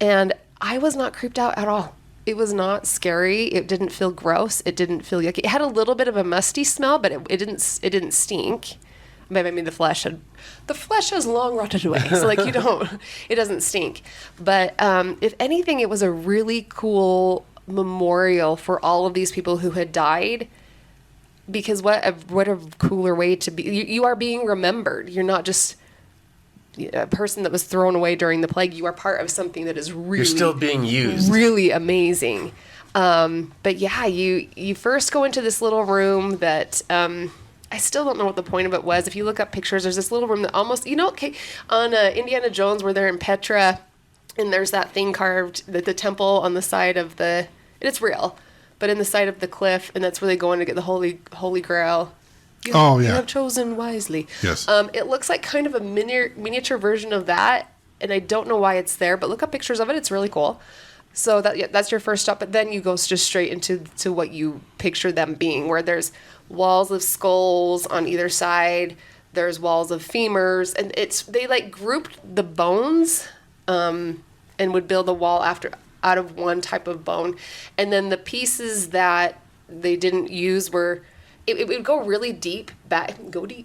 And I was not creeped out at all. It was not scary. It didn't feel gross. It didn't feel yucky. It had a little bit of a musty smell, but it didn't stink. I mean, the flesh has long rotted away, so like it doesn't stink. But if anything, it was a really cool memorial for all of these people who had died. Because what a cooler way to be. You are being remembered. You're not just a person that was thrown away during the plague. You are part of something that is really, you're still being used. Really amazing. But yeah, you first go into this little room that I still don't know what the point of it was. If you look up pictures, there's this little room that almost, on Indiana Jones where they're in Petra, and there's that thing carved, the temple on the side of and it's real, but in the side of the cliff, and that's where they go in to get the Holy Grail. You have chosen wisely. Yes. It looks like kind of a miniature version of that, and I don't know why it's there, but look up pictures of it. It's really cool. So that's your first stop, but then you go just straight into what you picture them being, where there's walls of skulls on either side. There's walls of femurs, and they like grouped the bones, and would build a wall out of one type of bone, and then the pieces that they didn't use were. It would go really deep, but you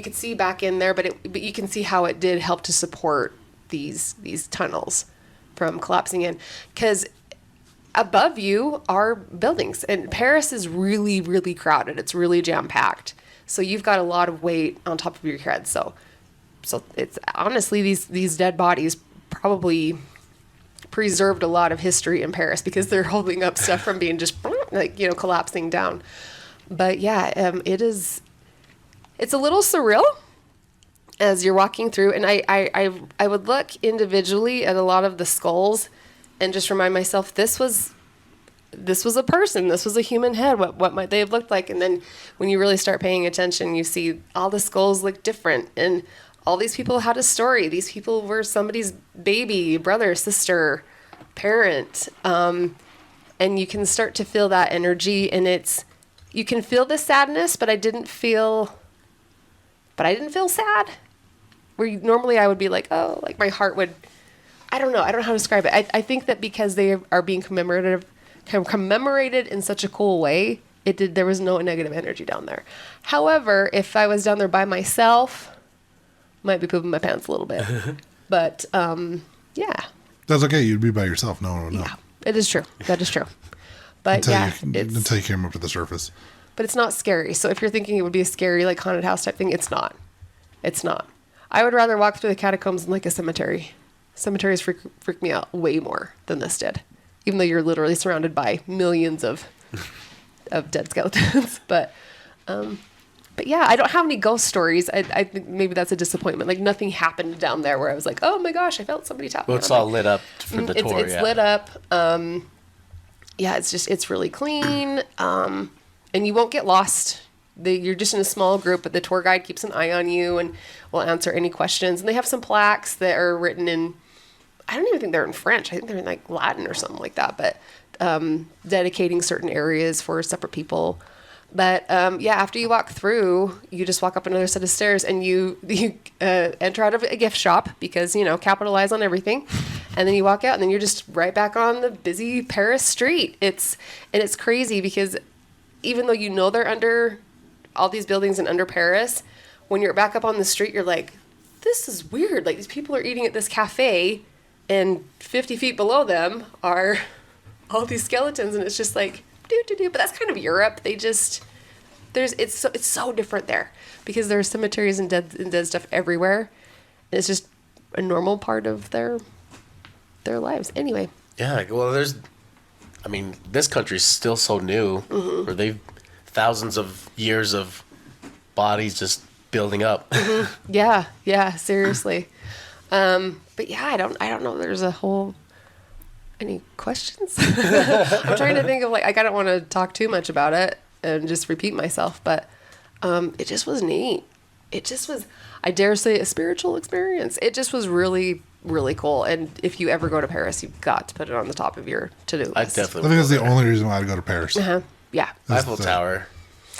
could see back in there, but you can see how it did help to support these tunnels from collapsing in, because above you are buildings, and Paris is really, really crowded. It's really jam-packed, so you've got a lot of weight on top of your head. So it's honestly these dead bodies probably preserved a lot of history in Paris, because they're holding up stuff from being just collapsing down. But yeah, it's a little surreal as you're walking through, and I would look individually at a lot of the skulls, and just remind myself this was a person, this was a human head. What might they have looked like? And then when you really start paying attention, you see all the skulls look different, and all these people had a story. These people were somebody's baby, brother, sister, parent, and you can start to feel that energy, and you can feel the sadness, but I didn't feel sad. Normally I would be like, oh, like my heart would, I don't know how to describe it. I think that because they are being commemorated in such a cool way, there was no negative energy down there. However, if I was down there by myself, might be pooping my pants a little bit. But yeah. That's okay. You'd be by yourself. No. Yeah, it is true. That is true. But until you came up to the surface. But it's not scary. So if you're thinking it would be a scary, like, haunted house type thing, it's not. It's not. I would rather walk through the catacombs than like a cemetery. Cemeteries freak me out way more than this did, even though you're literally surrounded by millions of dead skeletons. But yeah, I don't have any ghost stories. I think maybe that's a disappointment. Like, nothing happened down there where I was like, oh my gosh, I felt somebody tapping. Well, it's all lit up for the tour. It's lit up. Yeah, it's really clean. And you won't get lost. You're just in a small group, but the tour guide keeps an eye on you and will answer any questions. And they have some plaques that are written in, I don't even think they're in French. I think they're in like Latin or something like that, but dedicating certain areas for separate people. But yeah, after you walk through, you just walk up another set of stairs, and you enter out of a gift shop because, capitalize on everything. And then you walk out, and then you're just right back on the busy Paris street. It's crazy because even though they're under all these buildings and under Paris, when you're back up on the street, you're like, this is weird. Like, these people are eating at this cafe, and 50 feet below them are all these skeletons, and it's just like, but that's kind of Europe. It's so different there because there are cemeteries and dead stuff everywhere. And it's just a normal part of their lives. Anyway. Yeah, well, this country's still so new, where they've thousands of years of bodies just building up. Mm-hmm. Yeah, seriously. But yeah, I don't know. There's any questions? I'm trying to think of, like, I don't want to talk too much about it and just repeat myself, but it just was neat. It just was, I dare say, a spiritual experience. It just was really, really cool. And if you ever go to Paris, you've got to put it on the top of your to-do list. I definitely. I think that's the only reason why I'd go to Paris. Yeah. Eiffel Tower.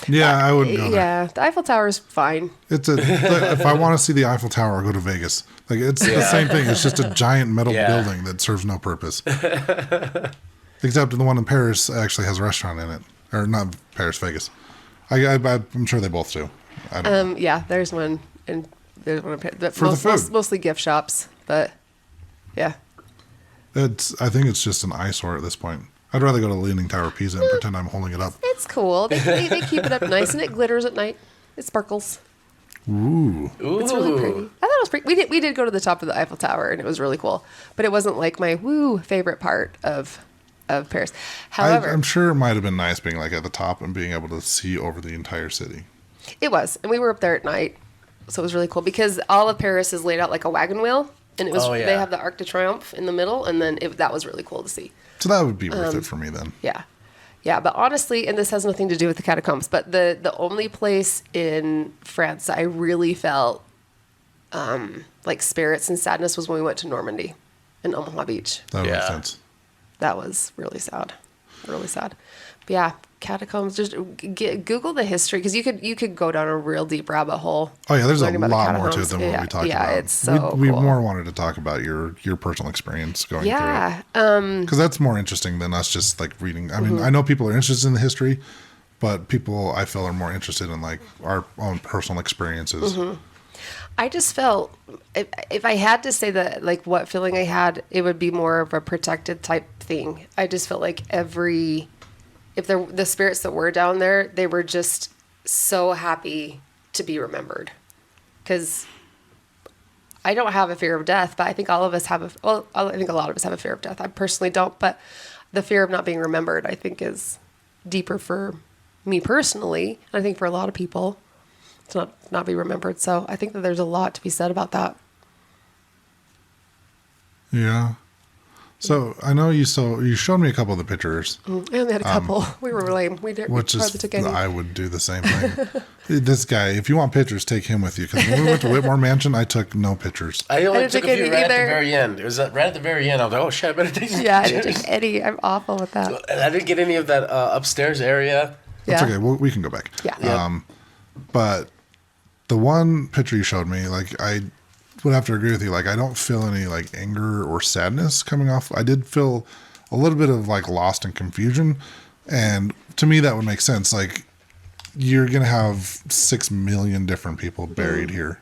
Yeah, I wouldn't go there. Yeah, the Eiffel Tower is fine. If I want to see the Eiffel Tower, I'll go to Vegas. Like, it's the same thing. It's just a giant metal building that serves no purpose. Except the one in Paris actually has a restaurant in it. Or not Paris, Vegas. I'm sure they both do. I don't know. Yeah, there's one in Paris. For the food. Mostly gift shops, but yeah. I think it's just an eyesore at this point. I'd rather go to the Leaning Tower of Pisa and pretend I'm holding it up. It's cool. They keep it up nice, and it glitters at night. It sparkles. Ooh. It's really pretty. I thought it was pretty. We did go to the top of the Eiffel Tower, and it was really cool. But it wasn't like my favorite part of Paris. However, I'm sure it might have been nice being like at the top and being able to see over the entire city. It was, and we were up there at night, so it was really cool because all of Paris is laid out like a wagon wheel, and it was they have the Arc de Triomphe in the middle, and then that was really cool to see. So that would be worth it for me then. Yeah, but honestly, and this has nothing to do with the catacombs, but the only place in France that I really felt like spirits and sadness was when we went to Normandy in Omaha Beach. That would make sense. That was really sad. Really sad. But yeah, catacombs, just Google the history, because you could go down a real deep rabbit hole. Oh yeah, there's a lot more to it than what we talked about. Yeah, it's so we cool. more wanted to talk about your personal experience going through it. Because that's more interesting than us just like reading. I mean, I know people are interested in the history, but people I feel are more interested in like our own personal experiences. I just felt, if I had to say that, like what feeling I had, it would be more of a protected type thing. I just felt like the spirits that were down there, they were just so happy to be remembered. Because I don't have a fear of death, but I think all of us have I think a lot of us have a fear of death. I personally don't, but the fear of not being remembered, I think, is deeper for me personally. And I think for a lot of people to not be remembered. So I think that there's a lot to be said about that. Yeah. So I know you showed me a couple of the pictures, I only had a couple. We were lame. We which hardly is took any. I would do the same thing. This guy, if you want pictures, take him with you. Because when we went to Whitmore Mansion, I took no pictures. I only didn't took a take few any right at the either. very end. It was right at the very end. I was like, oh shit, I better take some Yeah, I pictures. didn't take any. I'm awful with that. And I didn't get any of that upstairs area. That's Yeah. okay. We can go back. Yeah. Yeah. But the one picture you showed me, like, I would have to agree with you. Like, I don't feel any like anger or sadness coming off. I did feel a little bit of like lost and confusion, and to me that would make sense. Like, you're gonna have 6 million different people buried here,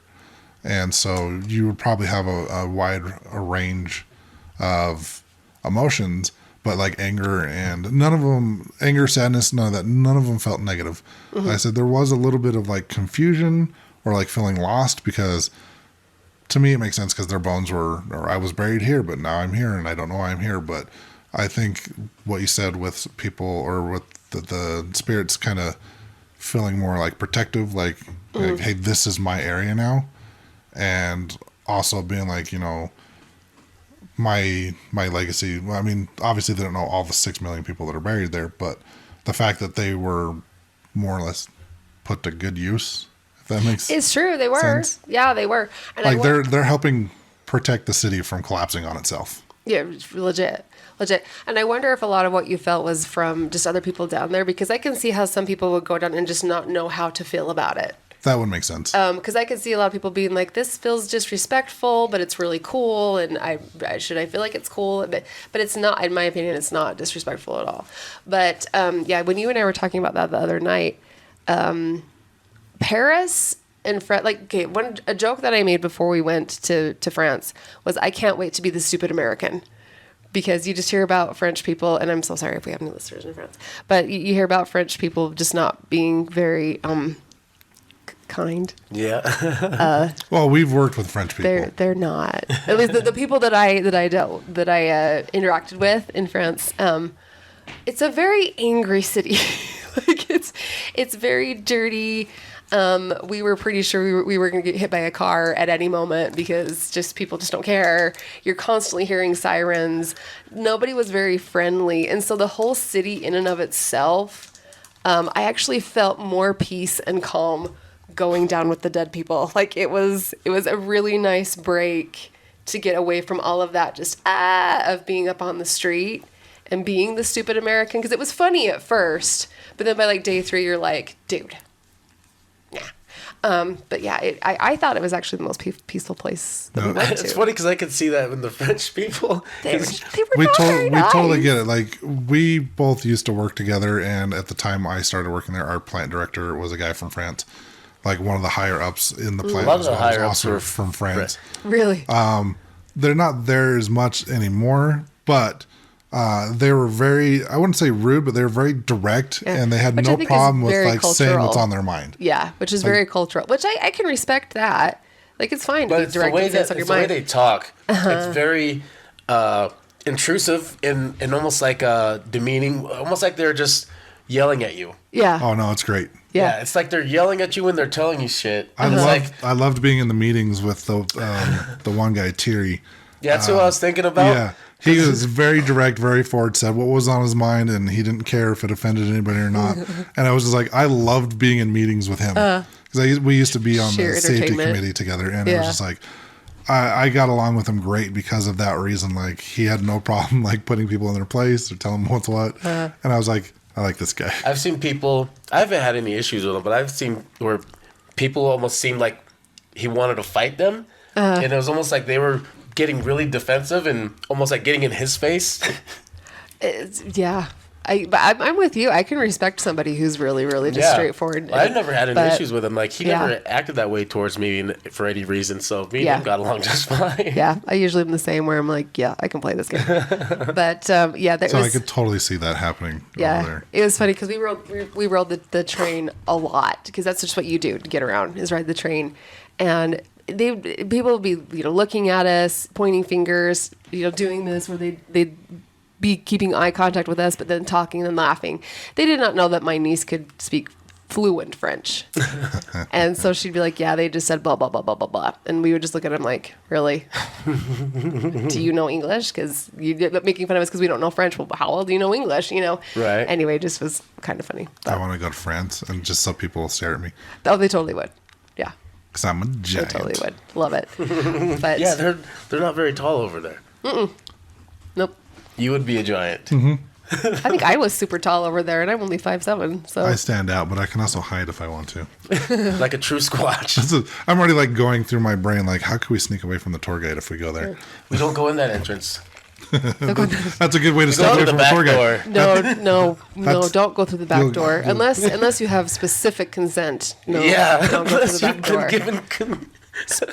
and so you would probably have a wide range of emotions. But like anger and anger, sadness, none of that. None of them felt negative. I said there was a little bit of like confusion or like feeling lost, because to me it makes sense, because their bones or I was buried here, but now I'm here and I don't know why I'm here. But I think what you said with people or with the spirits kind of feeling more like protective, like, hey, this is my area now, and also being like, my legacy. I mean, obviously they don't know all the 6 million people that are buried there, but the fact that they were more or less put to good use, if that makes It's true. They were. sense. Yeah, they were. And Like they're helping protect the city from collapsing on itself. Yeah, legit. And I wonder if a lot of what you felt was from just other people down there, because I can see how some people would go down and just not know how to feel about it. That would make sense. Because I could see a lot of people being like, this feels disrespectful, but it's really cool, and I feel like it's cool, but it's not. In my opinion, it's not disrespectful at all. But yeah, when you and I were talking about that the other night, Paris and France, like, okay, a joke that I made before we went to France was, I can't wait to be the stupid American. Because you just hear about French people, and I'm so sorry if we have any listeners in France, but you hear about French people just not being very kind. Yeah. Well, we've worked with French people. They're not. At least the people that I interacted with in France. It's a very angry city. Like, it's very dirty. We were pretty sure we were going to get hit by a car at any moment, because people just don't care. You're constantly hearing sirens. Nobody was very friendly. And so the whole city in and of itself, I actually felt more peace and calm going down with the dead people. Like, it was a really nice break to get away from all of that of being up on the street and being the stupid American. Because it was funny at first, but then by like day 3, you're like, dude. But yeah, I thought it was actually the most peaceful place that we went to. It's funny because I could see that in the French people. They were We not very nice. totally get it. Like, we both used to work together, and at the time I started working there, our plant director was a guy from France, like one of the higher ups in the plant. A lot of as the well, higher was ups also were from France. Really? They're not there as much anymore, but they were very, I wouldn't say rude, but they were very direct, and they had Which I no think is problem with very like saying cultural. what's on their mind. Yeah, which is very cultural. Which I can respect that. Like, it's fine to But be it's the direct way and say that what's on your it's the way mind. they talk. It's very intrusive and almost like demeaning, almost like they're just yelling at you. Yeah. Oh no, it's great. Yeah. It's like they're yelling at you when they're telling you shit. I loved being in the meetings with the one guy, Thierry. Yeah, that's who I was thinking about. Yeah, he was very direct, very forward, said what was on his mind, and he didn't care if it offended anybody or not. And I was just like, I loved being in meetings with him, because we used to be on Sheer the safety entertainment. committee together, and it was just like, I got along with him great because of that reason. Like, he had no problem like putting people in their place or telling them what's what, and I was like, I like this guy. I've seen people, I haven't had any issues with him, but I've seen where people almost seemed like he wanted to fight them. And it was almost like they were getting really defensive and almost like getting in his face. Yeah. But I'm with you. I can respect somebody who's really, really just straightforward. Well, I've never had any But- issues with him. Like, he never acted that way towards me for any reason. So me and him got along just fine. Yeah, I usually am the same, where I'm like, yeah, I can play this game. But yeah, there So was. I could totally see that happening over there. It was funny because we rode the train a lot, because that's just what you do to get around, is ride the train, and people would be looking at us, pointing fingers, doing this, where they'd be keeping eye contact with us, but then talking and laughing. They did not know that my niece could speak fluent French. And so she'd be like, yeah, they just said blah, blah, blah, blah, blah, blah. And we would just look at him like, really? Do you know English? Because you're making fun of us because we don't know French. Well, how well do you know English? You know? Right. Anyway, just was kind of funny. I want to go to France and just so people will stare at me. Oh, they totally would. Yeah. Because I'm a They giant. totally would. Love it. But Yeah, they're not very tall over there. nope. You would be a giant. I think I was super tall over there, and I'm only 5'7". So I stand out, but I can also hide if I want to. Like a true squatch. I'm already like going through my brain, like, how could we sneak away from the tour guide if we go there? We don't go in that entrance. That's a good way to stay Go away to the from the back tour guide. door. no, don't go through the back you'll- door you'll- unless you have specific consent. No, Yeah, don't go through unless the you've back been door. given.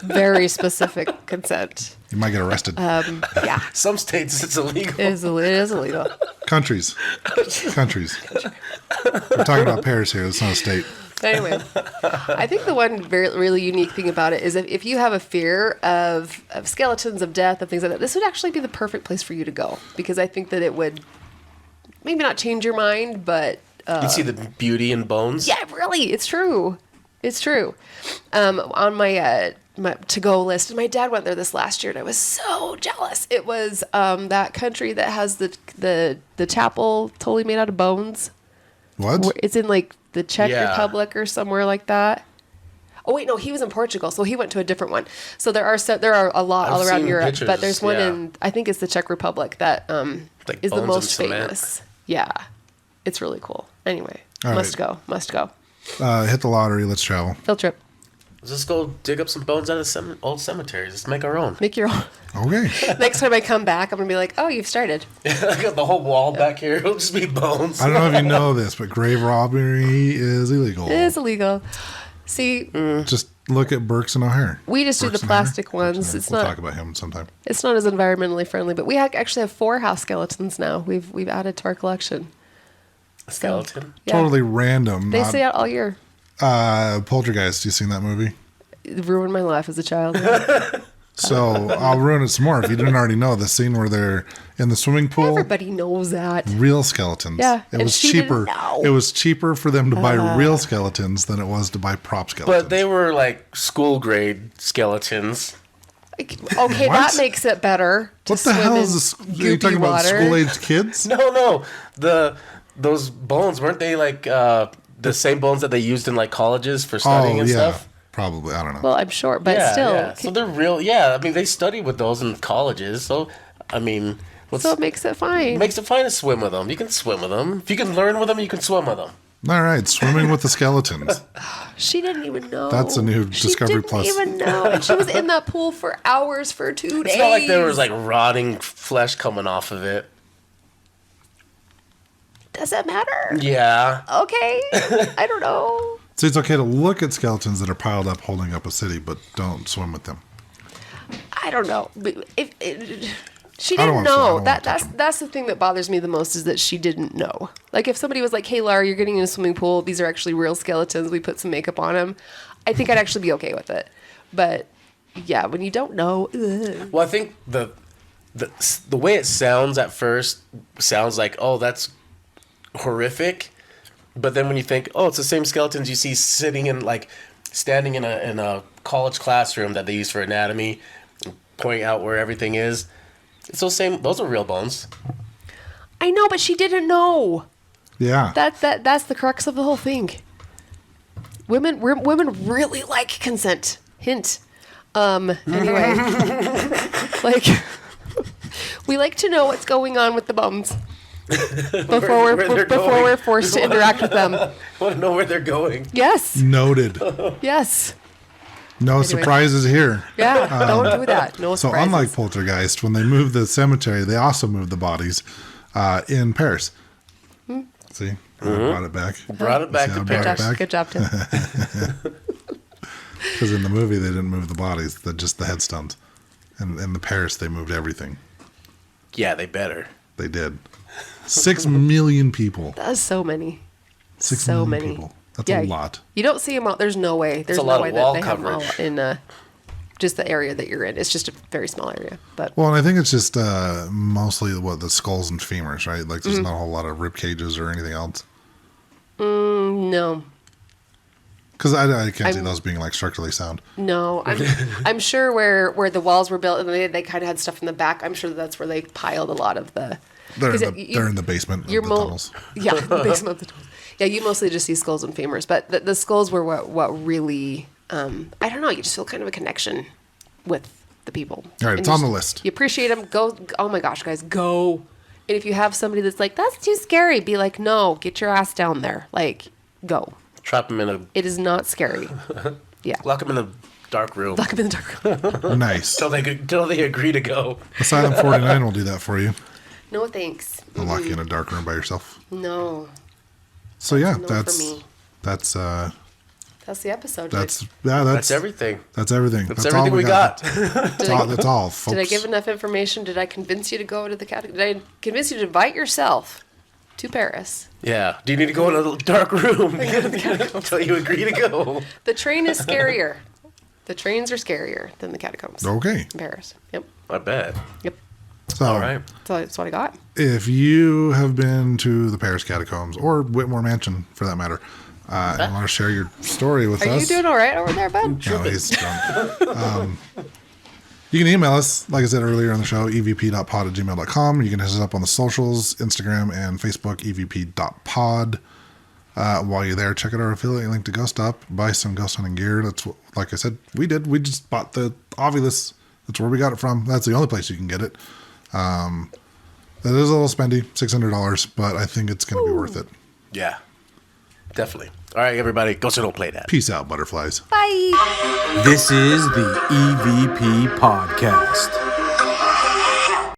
Very specific consent. You might get arrested. Yeah, Some states it's illegal. it is illegal. Countries. We're talking about Paris here. It's not a state. Anyway, I think the one really unique thing about it is if you have a fear of skeletons, of death, of things like that, this would actually be the perfect place for you to go, because I think that it would maybe not change your mind, but You see the beauty in bones. yeah, really, it's true. It's true. On my to-go list, and my dad went there this last year, and I was so jealous. It was that country that has the chapel totally made out of bones. What? It's in like the Czech Yeah. Republic or somewhere like that. Oh wait, no, he was in Portugal, so he went to a different one. So there are a lot I've all around seen Europe, pictures, but there's one yeah. in, I think it's the Czech Republic that Like is the bones most and cement. famous. Yeah, it's really cool. Anyway, All must right. go, must go. Hit the lottery. Let's travel. Field trip, Let's just go dig up some bones out of old cemeteries. Let's make our own. make your own. Okay. Next time I come back, I'm gonna be like, oh, you've started. I got the whole wall back here. It'll just be bones. I don't know if you know this, but grave robbery is illegal. It is illegal. See, Just look at Burks and O'Hare. we just do the Burks and O'Hare? plastic Burks and ones. O'Hare. It's We'll not. talk about him sometime. It's not as environmentally friendly, but we actually have 4 house skeletons now. We've added to our collection. A skeleton. Yeah. Totally random. They stay out all year. Poltergeist. You seen that movie? It ruined my life as a child. So I'll ruin it some more if you didn't already know the scene where they're in the swimming pool. Everybody knows that. Real skeletons. Yeah, it and was she didn't cheaper. know. It was cheaper for them to buy real skeletons than it was to buy prop skeletons. But they were like school grade skeletons. Like, okay, What? that makes it better. To What the swim hell in is this? Are you goopy talking about water. school-aged kids? No. Those bones weren't they like the same bones that they used in like colleges for studying Oh and yeah, stuff? probably. I don't know. Well, I'm sure, but Yeah, still. yeah. So they're real. Yeah, I mean they study with those in colleges. So I mean, what's So it makes it fine. makes it fine to swim with them? You can swim with them. If you can learn with them, you can swim with them. All right, swimming with the skeletons. She didn't even know. That's a new Discovery Plus. She didn't even know. And she was in that pool for hours for 2 days. It's not like there was like rotting flesh coming off of it. Does it matter? Yeah. Okay. I don't know. So it's okay to look at skeletons that are piled up holding up a city, but don't swim with them. I don't know. But she I don't didn't wanna- I don't know. wanna touch 'em. That's the thing that bothers me the most is that she didn't know. Like if somebody was like, "Hey, Laura, you're getting in a swimming pool. These are actually real skeletons. We put some makeup on them." I think I'd actually be okay with it. But yeah, when you don't know, ugh. Well, I think the way it sounds at first sounds like, oh, that's horrific, but then when you think, oh, it's the same skeletons you see sitting in like standing in a college classroom that they use for anatomy, pointing out where everything is. It's those are real bones. I know, but she didn't know. Yeah. That's the crux of the whole thing. Women really like consent. Hint. Anyway, like we like to know what's going on with the bones before where they're going. we're forced to interact with them. I want to know where they're going. Yes. Noted. Yes. No surprises here. Yeah. Don't do that. No So surprises. unlike Poltergeist, when they moved the cemetery, they also moved the bodies in Paris. See? I brought it back. Brought it back See how to I brought Paris. it Good job, Tim. Because in the movie, they didn't move the bodies, just the headstones. And in the Paris, they moved everything. Yeah, they better. They did. 6 million people. That's so many. 6 so million many. people. That's a lot. You don't see them all. There's no way. There's a no lot way of that wall they have them all coverage. in just the area that you're in. It's just a very small area. But Well, and I think it's just mostly the skulls and femurs, right? Like there's Mm-hmm. not a whole lot of rib cages or anything else. no. Because I can't see those being like structurally sound. No, I'm sure where the walls were built and they kind of had stuff in the back. I'm sure that's where they piled a lot of the. They're in the basement of the tunnels. Yeah, the basement of the tunnels. Yeah, you mostly just see skulls and femurs, but the skulls were what really. I don't know. You just feel kind of a connection with the people. All right, and it's on the list. You appreciate them. Go. Oh my gosh, guys, go. And if you have somebody that's like, that's too scary, be like, no, get your ass down there. Like, go. Trap them in a... It is not scary. Yeah. Lock them in a dark room. Lock them in the dark room. Nice. Till they agree to go. Asylum 49 will do that for you. No, thanks. I'll lock you in a dark room by yourself. No. So yeah, No that's for me. that's That's the episode. that's everything. That's everything. That's everything we got. That's all, folks. Did I give enough information? Did I convince you to go to the Catacombs? Did I convince you to invite yourself to Paris? Yeah. Do you need to go in a dark room until you agree to go? The train is scarier. The trains are scarier than the catacombs. Okay. In Paris. Yep. I bet. Yep. So, All right. That's what I got. if you have been to the Paris Catacombs or Whitmore Mansion, for that matter, and want to share your story with Are us, you doing all right over there, bud? no, he's drunk. You can email us, like I said earlier on the show, evp.pod@gmail.com. You can hit us up on the socials, Instagram and Facebook, evp.pod. While you're there, check out our affiliate link to Ghost Up. Buy some ghost hunting gear. That's what, like I said, we did. We just bought the Ovilus. That's where we got it from. That's the only place you can get it. That is a little spendy, $600, but I think it's going to be worth it. Yeah. Definitely. All right, everybody. Go so don't play that. Peace out, butterflies. Bye. This is the EVP Podcast.